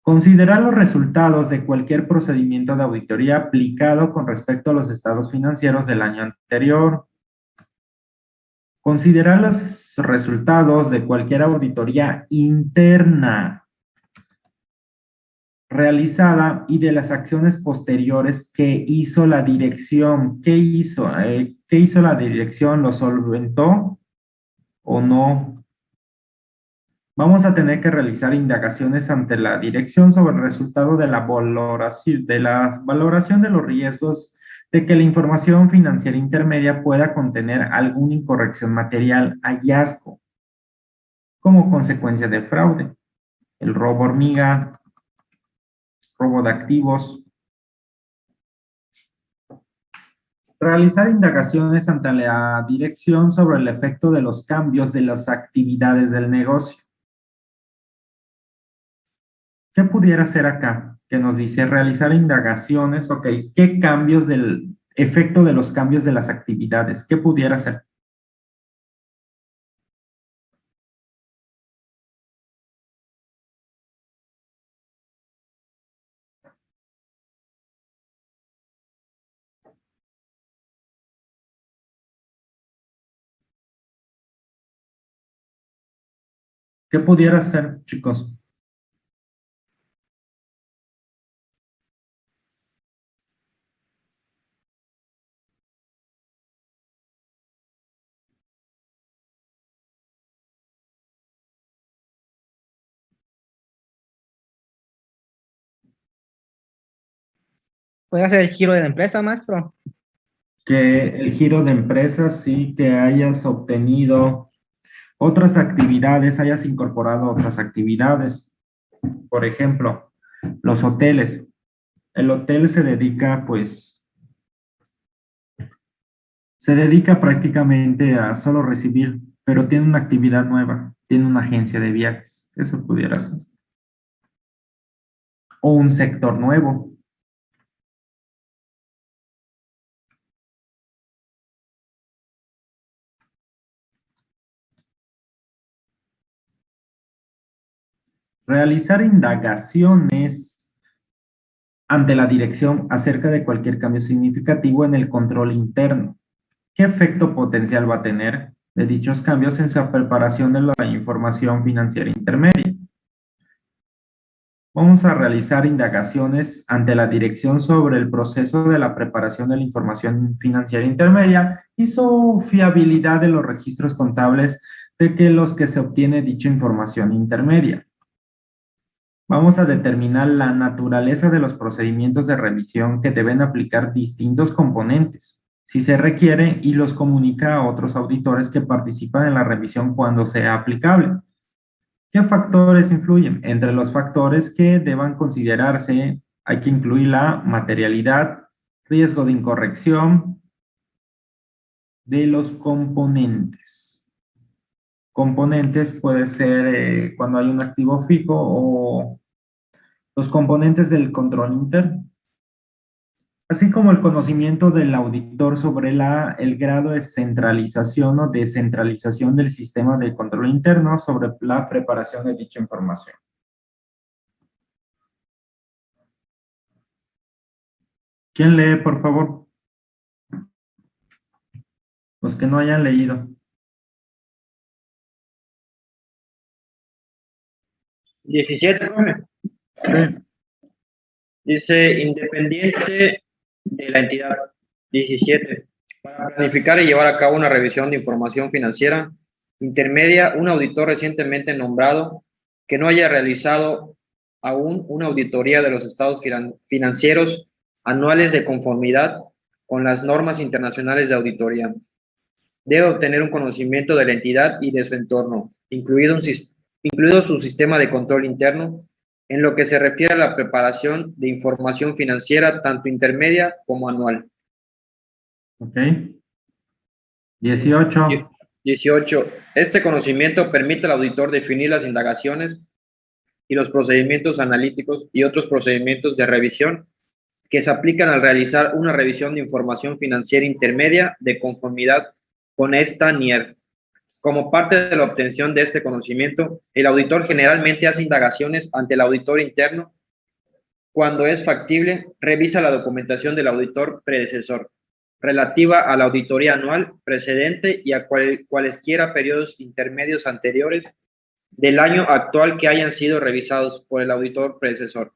Considerar los resultados de cualquier procedimiento de auditoría aplicado con respecto a los estados financieros del año anterior. Considerar los resultados de cualquier auditoría interna realizada y de las acciones posteriores que hizo la dirección. ¿Qué hizo? ¿Qué hizo la dirección? ¿Lo solventó o no? Vamos a tener que realizar indagaciones ante la dirección sobre el resultado de la valoración de los riesgos de que la información financiera intermedia pueda contener alguna incorrección material, hallazgo, como consecuencia de fraude, el robo hormiga, robo de activos. Realizar indagaciones ante la dirección sobre el efecto de los cambios de las actividades del negocio. ¿Qué pudiera ser acá? Que nos dice realizar indagaciones, ok, ¿qué cambios del efecto de los cambios de las actividades? ¿Qué pudiera ser? ¿Qué pudiera ser, chicos? ¿Puede hacer el giro de la empresa, maestro? Que el giro de empresas, sí, que hayas obtenido otras actividades, hayas incorporado otras actividades. Por ejemplo, los hoteles. El hotel se dedica, pues, se dedica prácticamente a solo recibir, pero tiene una actividad nueva, tiene una agencia de viajes. Eso pudiera ser. O un sector nuevo. Realizar indagaciones ante la dirección acerca de cualquier cambio significativo en el control interno. ¿Qué efecto potencial va a tener de dichos cambios en la preparación de la información financiera intermedia? Vamos a realizar indagaciones ante la dirección sobre el proceso de la preparación de la información financiera intermedia y su fiabilidad de los registros contables de que los que se obtiene dicha información intermedia. Vamos a determinar la naturaleza de los procedimientos de revisión que deben aplicar distintos componentes, si se requiere, y los comunica a otros auditores que participan en la revisión cuando sea aplicable. ¿Qué factores influyen? Entre los factores que deban considerarse, hay que incluir la materialidad, riesgo de incorrección de los componentes. Componentes puede ser cuando hay un activo fijo o los componentes del control interno, así como el conocimiento del auditor sobre el grado de centralización o descentralización del sistema de control interno sobre la preparación de dicha información. ¿Quién lee, por favor? Los que no hayan leído. 17, profe. Sí. Dice, independiente de la entidad. 17. Para planificar y llevar a cabo una revisión de información financiera intermedia, un auditor recientemente nombrado que no haya realizado aún una auditoría de los estados financieros anuales de conformidad con las normas internacionales de auditoría. Debe obtener un conocimiento de la entidad y de su entorno, incluido su sistema de control interno, en lo que se refiere a la preparación de información financiera tanto intermedia como anual. Ok. 18. 18. Este conocimiento permite al auditor definir las indagaciones y los procedimientos analíticos y otros procedimientos de revisión que se aplican al realizar una revisión de información financiera intermedia de conformidad con esta NIER. Como parte de la obtención de este conocimiento, el auditor generalmente hace indagaciones ante el auditor interno. Cuando es factible, revisa la documentación del auditor predecesor relativa a la auditoría anual precedente y a cualesquiera periodos intermedios anteriores del año actual que hayan sido revisados por el auditor predecesor.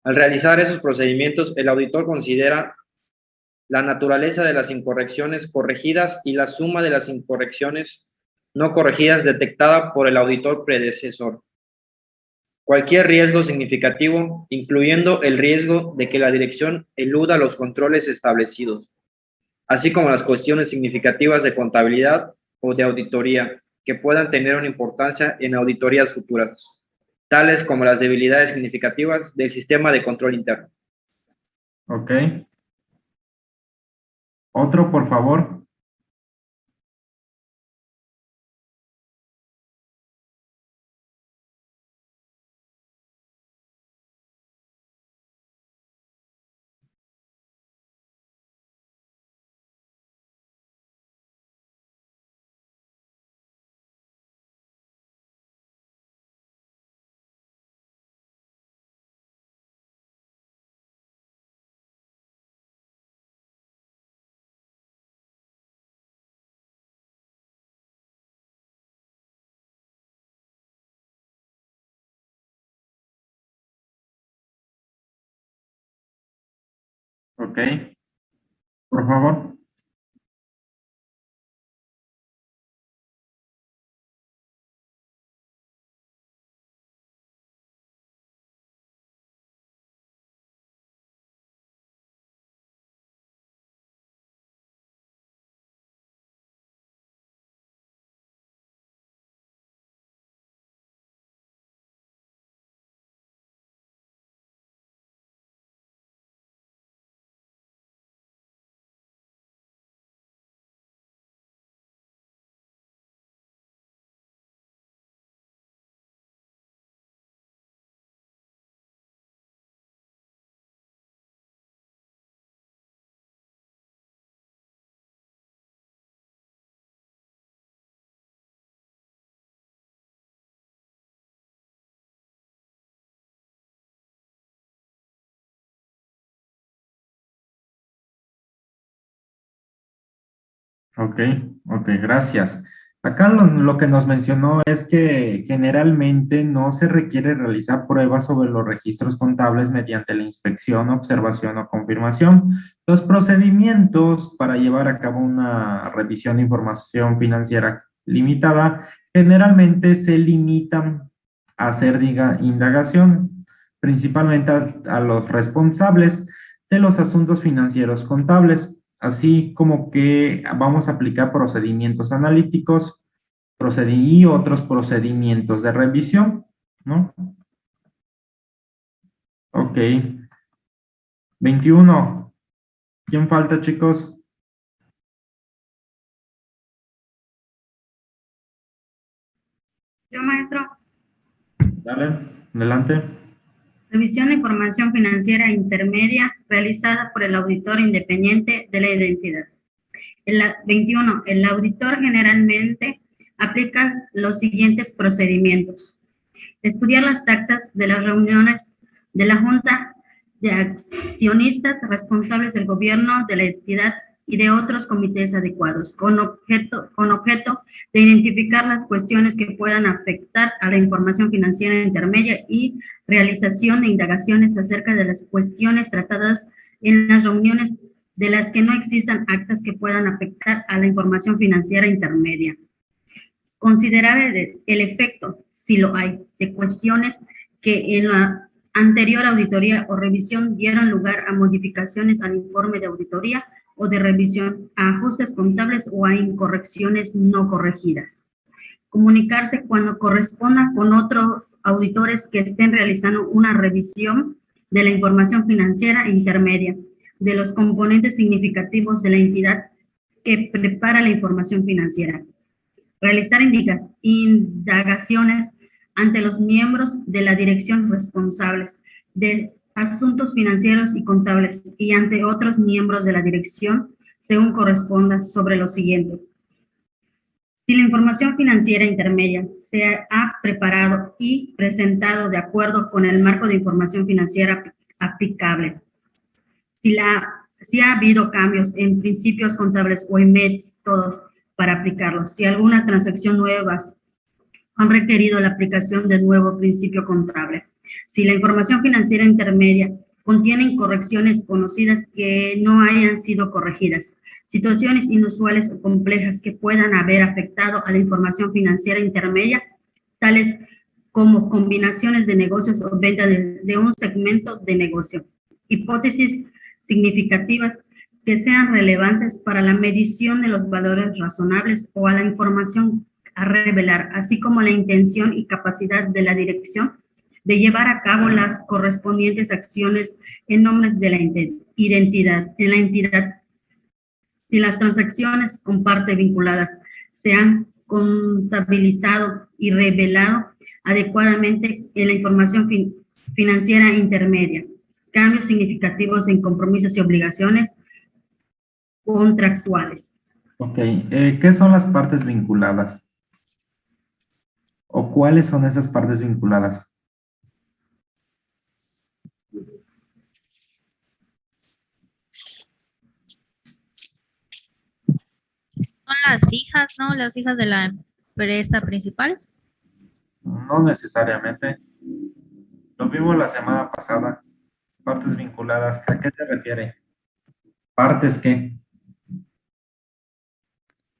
Al realizar esos procedimientos, el auditor considera la naturaleza de las incorrecciones corregidas y la suma de las incorrecciones no corregidas detectada por el auditor predecesor. Cualquier riesgo significativo, incluyendo el riesgo de que la dirección eluda los controles establecidos, así como las cuestiones significativas de contabilidad o de auditoría que puedan tener una importancia en auditorías futuras, tales como las debilidades significativas del sistema de control interno. Ok. Otro, por favor. Ok. Por favor. Ok, ok, gracias. Acá lo que nos mencionó es que generalmente no se requiere realizar pruebas sobre los registros contables mediante la inspección, observación o confirmación. Los procedimientos para llevar a cabo una revisión de información financiera limitada generalmente se limitan a hacer indagación, principalmente a los responsables de los asuntos financieros contables, así como que vamos a aplicar procedimientos analíticos y otros procedimientos de revisión, ¿no? Ok. 21. ¿Quién falta, chicos? Yo, maestro. Dale, adelante. Revisión de información financiera intermedia realizada por el auditor independiente de la identidad. 21. El auditor generalmente aplica los siguientes procedimientos. Estudiar las actas de las reuniones de la Junta de Accionistas responsables del gobierno de la entidad y de otros comités adecuados, con objeto de identificar las cuestiones que puedan afectar a la información financiera intermedia y realización de indagaciones acerca de las cuestiones tratadas en las reuniones de las que no existan actas que puedan afectar a la información financiera intermedia. Considerar el efecto, si lo hay, de cuestiones que en la anterior auditoría o revisión dieron lugar a modificaciones al informe de auditoría o de revisión, a ajustes contables o a incorrecciones no corregidas. Comunicarse cuando corresponda con otros auditores que estén realizando una revisión de la información financiera intermedia, de los componentes significativos de la entidad que prepara la información financiera. Realizar indagaciones ante los miembros de la dirección responsables de asuntos financieros y contables y ante otros miembros de la dirección, según corresponda, sobre lo siguiente. Si la información financiera intermedia se ha preparado y presentado de acuerdo con el marco de información financiera aplicable, si ha habido cambios en principios contables o en métodos para aplicarlos, si alguna transacción nuevas han requerido la aplicación de nuevo principio contable, si la información financiera intermedia contiene incorrecciones conocidas que no hayan sido corregidas, situaciones inusuales o complejas que puedan haber afectado a la información financiera intermedia, tales como combinaciones de negocios o venta de un segmento de negocio, hipótesis significativas que sean relevantes para la medición de los valores razonables o a la información a revelar, así como la intención y capacidad de la dirección de llevar a cabo las correspondientes acciones en nombre de la entidad, Si las transacciones con parte vinculadas se han contabilizado y revelado adecuadamente en la información financiera intermedia. Cambios significativos en compromisos y obligaciones contractuales. Ok, ¿qué son las partes vinculadas? ¿O cuáles son esas partes vinculadas? Son las hijas, ¿no? Las hijas de la empresa principal. No necesariamente. Lo vimos la semana pasada. Partes vinculadas, ¿a qué te refiere? ¿Partes qué?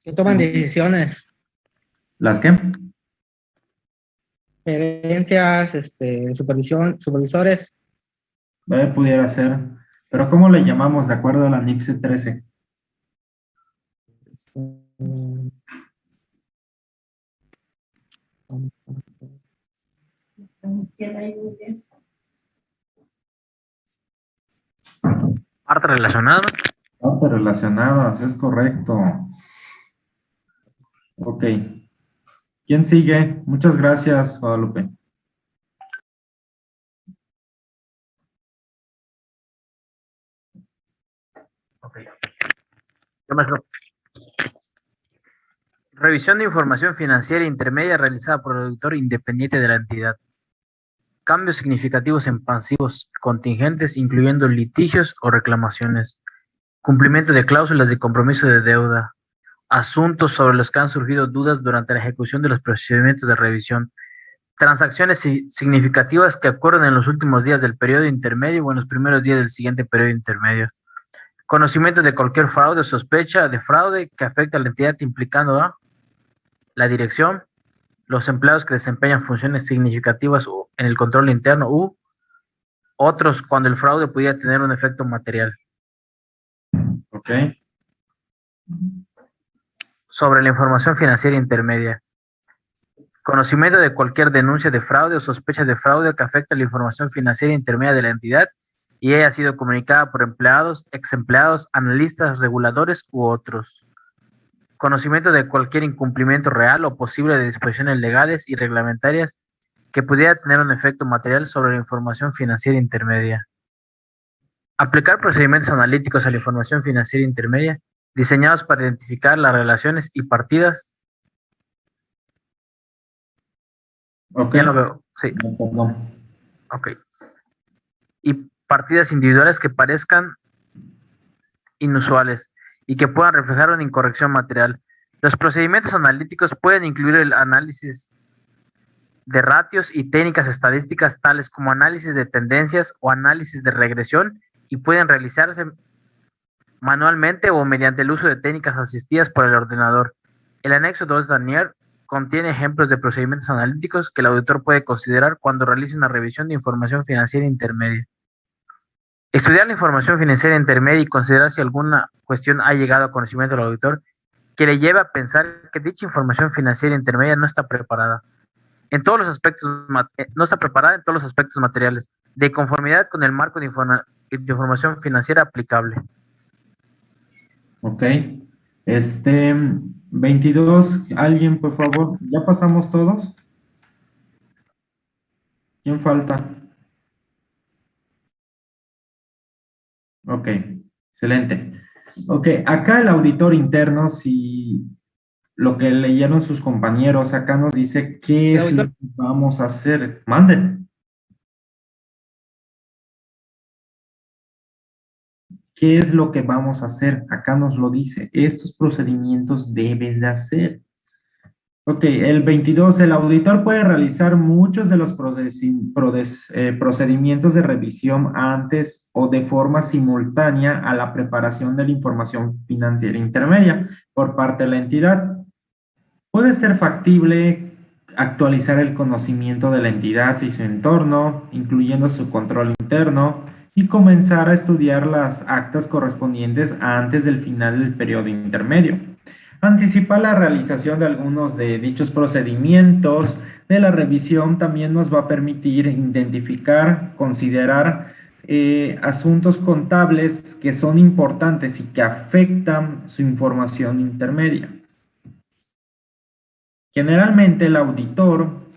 Que toman decisiones, ¿Las qué? gerencias, supervisores. Pudiera ser. Pero ¿cómo le llamamos de acuerdo a la NIFSE 13? Parte relacionada. Partes relacionadas, es correcto. Ok. ¿Quién sigue? Muchas gracias, Guadalupe. Ok. Yo, maestro. Revisión de información financiera intermedia realizada por el auditor independiente de la entidad. Cambios significativos en pasivos contingentes, incluyendo litigios o reclamaciones. Cumplimiento de cláusulas de compromiso de deuda. Asuntos sobre los que han surgido dudas durante la ejecución de los procedimientos de revisión. Transacciones significativas que ocurren en los últimos días del periodo intermedio o en los primeros días del siguiente periodo intermedio. Conocimiento de cualquier fraude o sospecha de fraude que afecte a la entidad implicando a la dirección, los empleados que desempeñan funciones significativas en el control interno u otros cuando el fraude pudiera tener un efecto material. Ok. Sobre la información financiera intermedia. Conocimiento de cualquier denuncia de fraude o sospecha de fraude que afecte a la información financiera intermedia de la entidad y haya sido comunicada por empleados, ex empleados, analistas, reguladores u otros. Conocimiento de cualquier incumplimiento real o posible de disposiciones legales y reglamentarias que pudiera tener un efecto material sobre la información financiera intermedia. Aplicar procedimientos analíticos a la información financiera intermedia diseñados para identificar las relaciones y partidas. Ok. Ya lo veo, sí. No, perdón. Ok. Y partidas individuales que parezcan inusuales y que puedan reflejar una incorrección material. Los procedimientos analíticos pueden incluir el análisis de ratios y técnicas estadísticas tales como análisis de tendencias o análisis de regresión y pueden realizarse manualmente o mediante el uso de técnicas asistidas por el ordenador. El anexo 2 de Daniel contiene ejemplos de procedimientos analíticos que el auditor puede considerar cuando realice una revisión de información financiera intermedia. Estudiar la información financiera intermedia y considerar si alguna cuestión ha llegado a conocimiento del auditor que le lleve a pensar que dicha información financiera intermedia no está preparada en todos los aspectos, no está preparada en todos los aspectos materiales, de conformidad con el marco de información financiera aplicable. Ok. 22, alguien, por favor. ¿Ya pasamos todos? ¿Quién falta? Ok, excelente. Ok, acá el auditor interno, si lo que leyeron sus compañeros, acá nos dice qué es lo que vamos a hacer. Manden. ¿Qué es lo que vamos a hacer? Acá nos lo dice. Estos procedimientos debes de hacer. Ok, el 22, el auditor puede realizar muchos de los procedimientos de revisión antes o de forma simultánea a la preparación de la información financiera intermedia por parte de la entidad. Puede ser factible actualizar el conocimiento de la entidad y su entorno, incluyendo su control interno, y comenzar a estudiar las actas correspondientes antes del final del periodo intermedio. Anticipar la realización de algunos de dichos procedimientos de la revisión también nos va a permitir identificar, considerar asuntos contables que son importantes y que afectan su información intermedia. Generalmente el auditor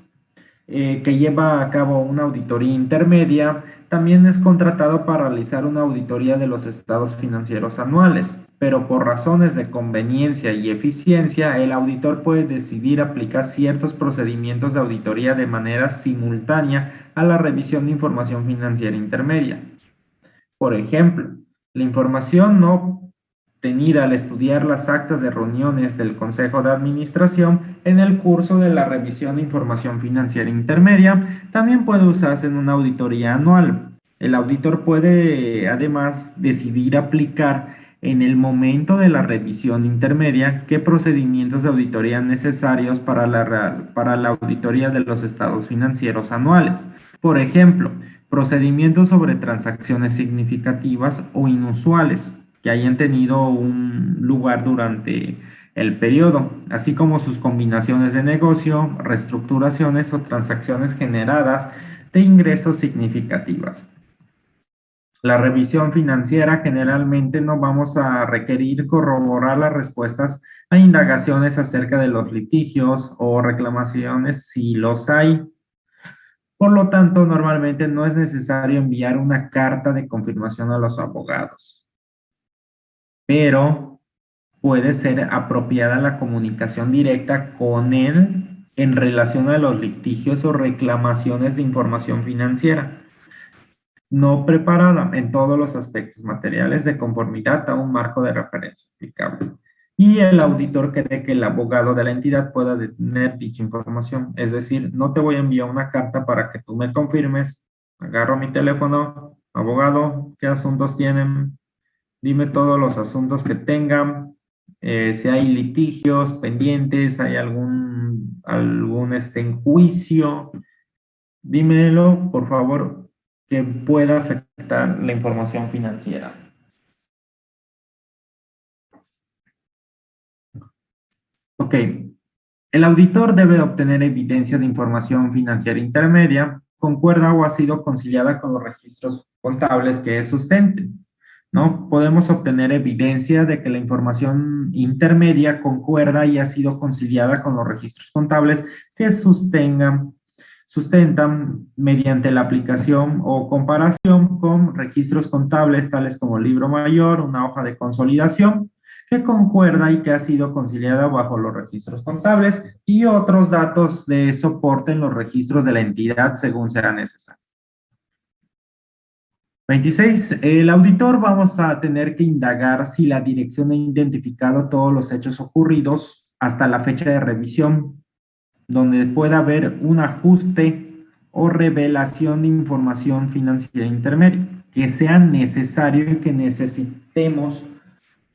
que lleva a cabo una auditoría intermedia también es contratado para realizar una auditoría de los estados financieros anuales, pero por razones de conveniencia y eficiencia, el auditor puede decidir aplicar ciertos procedimientos de auditoría de manera simultánea a la revisión de información financiera intermedia. Por ejemplo, la información no obtenida al estudiar las actas de reuniones del Consejo de Administración en el curso de la revisión de información financiera intermedia también puede usarse en una auditoría anual. El auditor puede además decidir aplicar en el momento de la revisión intermedia qué procedimientos de auditoría necesarios para la auditoría de los estados financieros anuales. Por ejemplo, procedimientos sobre transacciones significativas o inusuales que hayan tenido un lugar durante el periodo, así como sus combinaciones de negocio, reestructuraciones o transacciones generadas de ingresos significativas. La revisión financiera generalmente no vamos a requerir corroborar las respuestas a indagaciones acerca de los litigios o reclamaciones si los hay. Por lo tanto, normalmente no es necesario enviar una carta de confirmación a los abogados, pero puede ser apropiada la comunicación directa con él en relación a los litigios o reclamaciones de información financiera, no preparada en todos los aspectos materiales de conformidad a un marco de referencia aplicable. Y el auditor cree que el abogado de la entidad pueda tener dicha información. Es decir, no te voy a enviar una carta para que tú me confirmes. Agarro mi teléfono, abogado, ¿qué asuntos tienen? Dime todos los asuntos que tengan, si hay litigios pendientes, hay algún en juicio, dímelo, por favor, que pueda afectar la información financiera. Ok, el auditor debe obtener evidencia de información financiera intermedia, concuerda o ha sido conciliada con los registros contables que sustenten, ¿no? Podemos obtener evidencia de que la información intermedia concuerda y ha sido conciliada con los registros contables que sustentan mediante la aplicación o comparación con registros contables tales como el libro mayor, una hoja de consolidación que concuerda y que ha sido conciliada bajo los registros contables y otros datos de soporte en los registros de la entidad según sea necesario. 26. El auditor vamos a tener que indagar si la dirección ha identificado todos los hechos ocurridos hasta la fecha de revisión, donde pueda haber un ajuste o revelación de información financiera intermedia, que sea necesario y que necesitemos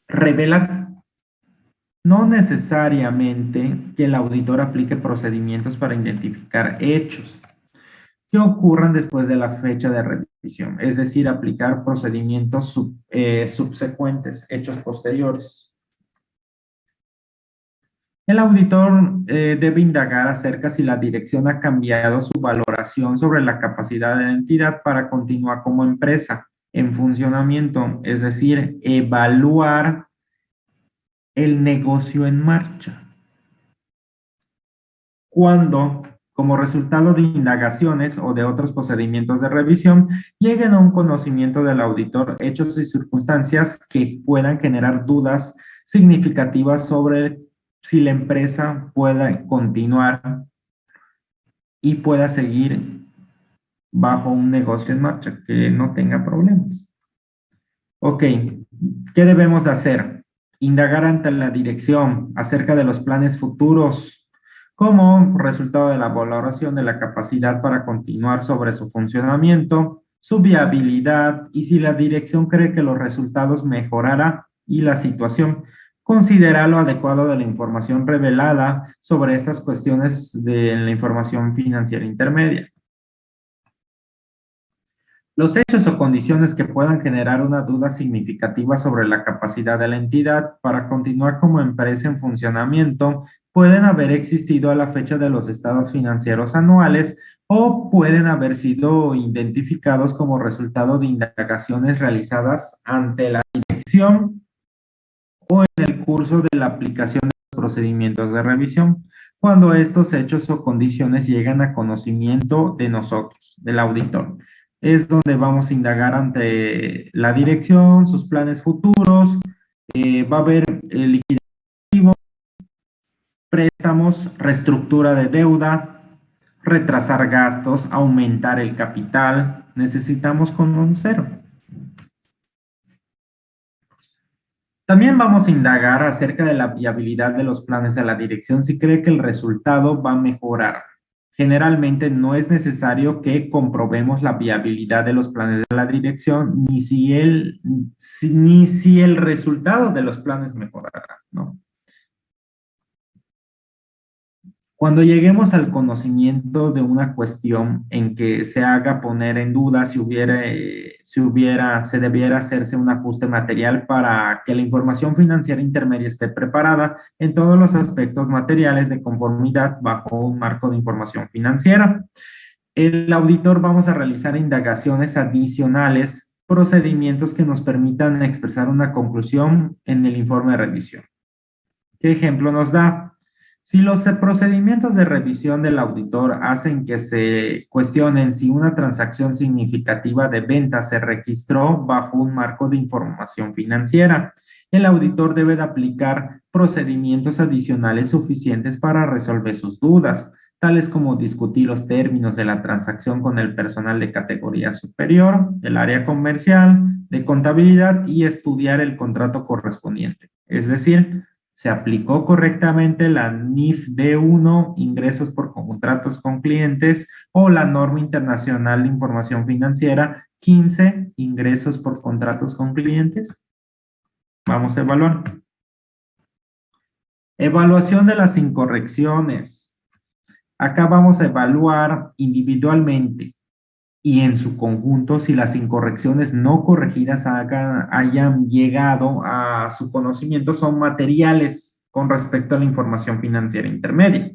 revelar. No necesariamente que el auditor aplique procedimientos para identificar hechos que ocurran después de la fecha de revisión, es decir, aplicar procedimientos subsecuentes, hechos posteriores. El auditor debe indagar acerca si la dirección ha cambiado su valoración sobre la capacidad de la entidad para continuar como empresa en funcionamiento, es decir, evaluar el negocio en marcha. Cuando, como resultado de indagaciones o de otros procedimientos de revisión, lleguen a un conocimiento del auditor hechos y circunstancias que puedan generar dudas significativas sobre si la empresa pueda continuar y pueda seguir bajo un negocio en marcha, que no tenga problemas. Ok, ¿qué debemos hacer? Indagar ante la dirección acerca de los planes futuros como resultado de la valoración de la capacidad para continuar sobre su funcionamiento, su viabilidad y si la dirección cree que los resultados mejorará y la situación. Considera lo adecuado de la información revelada sobre estas cuestiones de la información financiera intermedia. Los hechos o condiciones que puedan generar una duda significativa sobre la capacidad de la entidad para continuar como empresa en funcionamiento pueden haber existido a la fecha de los estados financieros anuales o pueden haber sido identificados como resultado de indagaciones realizadas ante la dirección o en el curso de la aplicación de los procedimientos de revisión, cuando estos hechos o condiciones llegan a conocimiento de nosotros, del auditor. Es donde vamos a indagar ante la dirección, sus planes futuros, va a haber liquidación, préstamos, reestructura de deuda, retrasar gastos, aumentar el capital. Necesitamos conocer. También vamos a indagar acerca de la viabilidad de los planes de la dirección si cree que el resultado va a mejorar. Generalmente no es necesario que comprobemos la viabilidad de los planes de la dirección ni si el resultado de los planes mejorará, ¿no? Cuando lleguemos al conocimiento de una cuestión en que se haga poner en duda se debiera hacerse un ajuste material para que la información financiera intermedia esté preparada en todos los aspectos materiales de conformidad bajo un marco de información financiera. El auditor vamos a realizar indagaciones adicionales, procedimientos que nos permitan expresar una conclusión en el informe de revisión. ¿Qué ejemplo nos da? Si los procedimientos de revisión del auditor hacen que se cuestionen si una transacción significativa de venta se registró bajo un marco de información financiera, el auditor debe de aplicar procedimientos adicionales suficientes para resolver sus dudas, tales como discutir los términos de la transacción con el personal de categoría superior, del área comercial, de contabilidad y estudiar el contrato correspondiente. Es decir, se aplicó correctamente la NIF D1, ingresos por contratos con clientes, o la norma internacional de información financiera 15, ingresos por contratos con clientes. Vamos a evaluar. Evaluación de las incorrecciones. Acá vamos a evaluar individualmente y en su conjunto si las incorrecciones no corregidas hayan llegado a su conocimiento son materiales con respecto a la información financiera intermedia.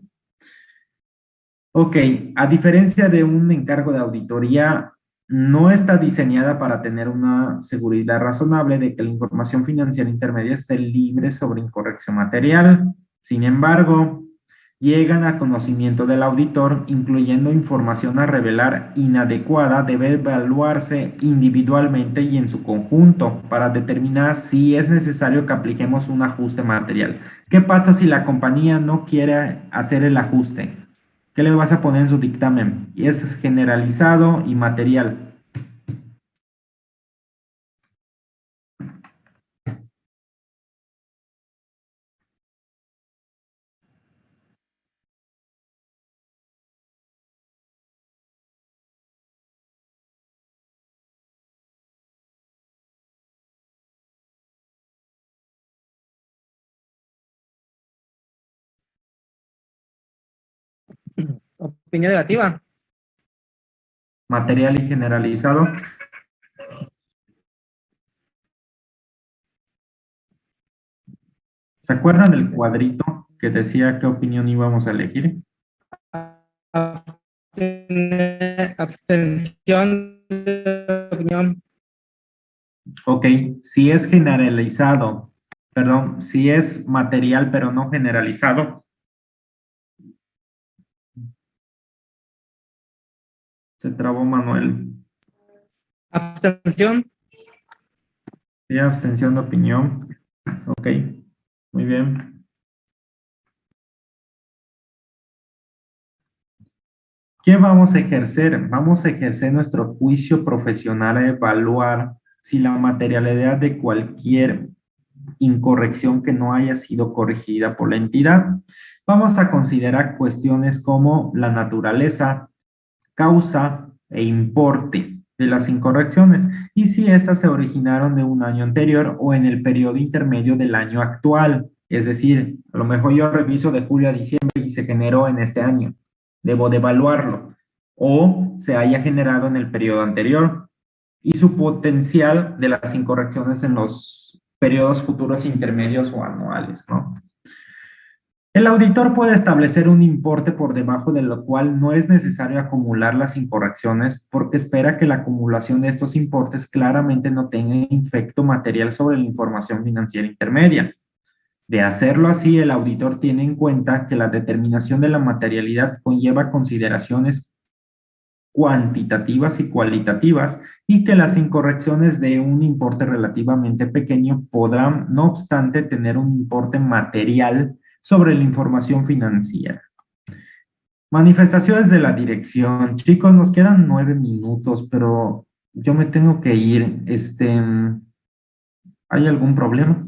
Ok, a diferencia de un encargo de auditoría, no está diseñada para tener una seguridad razonable de que la información financiera intermedia esté libre sobre incorrección material. Sin embargo, llegan a conocimiento del auditor, incluyendo información a revelar inadecuada, debe evaluarse individualmente y en su conjunto para determinar si es necesario que apliquemos un ajuste material. ¿Qué pasa si la compañía no quiere hacer el ajuste? ¿Qué le vas a poner en su dictamen? Y es generalizado y material. Opinión negativa. Material y generalizado. ¿Se acuerdan del cuadrito que decía qué opinión íbamos a elegir? Abstención de opinión. Ok, si es generalizado, perdón, si es material pero no generalizado. Se trabó Manuel. Abstención. Sí, abstención de opinión. Ok, muy bien. ¿Qué vamos a ejercer? Vamos a ejercer nuestro juicio profesional a evaluar si la materialidad de cualquier incorrección que no haya sido corregida por la entidad. Vamos a considerar cuestiones como la naturaleza, causa e importe de las incorrecciones y si estas se originaron de un año anterior o en el periodo intermedio del año actual. Es decir, a lo mejor yo reviso de julio a diciembre y se generó en este año. Debo de evaluarlo. O se haya generado en el periodo anterior. Y su potencial de las incorrecciones en los periodos futuros intermedios o anuales, ¿no? El auditor puede establecer un importe por debajo de lo cual no es necesario acumular las incorrecciones porque espera que la acumulación de estos importes claramente no tenga efecto material sobre la información financiera intermedia. De hacerlo así, el auditor tiene en cuenta que la determinación de la materialidad conlleva consideraciones cuantitativas y cualitativas y que las incorrecciones de un importe relativamente pequeño podrán, no obstante, tener un importe material sobre la información financiera. Manifestaciones de la dirección. Chicos, nos quedan 9 minutos, pero yo me tengo que ir. ¿Hay algún problema?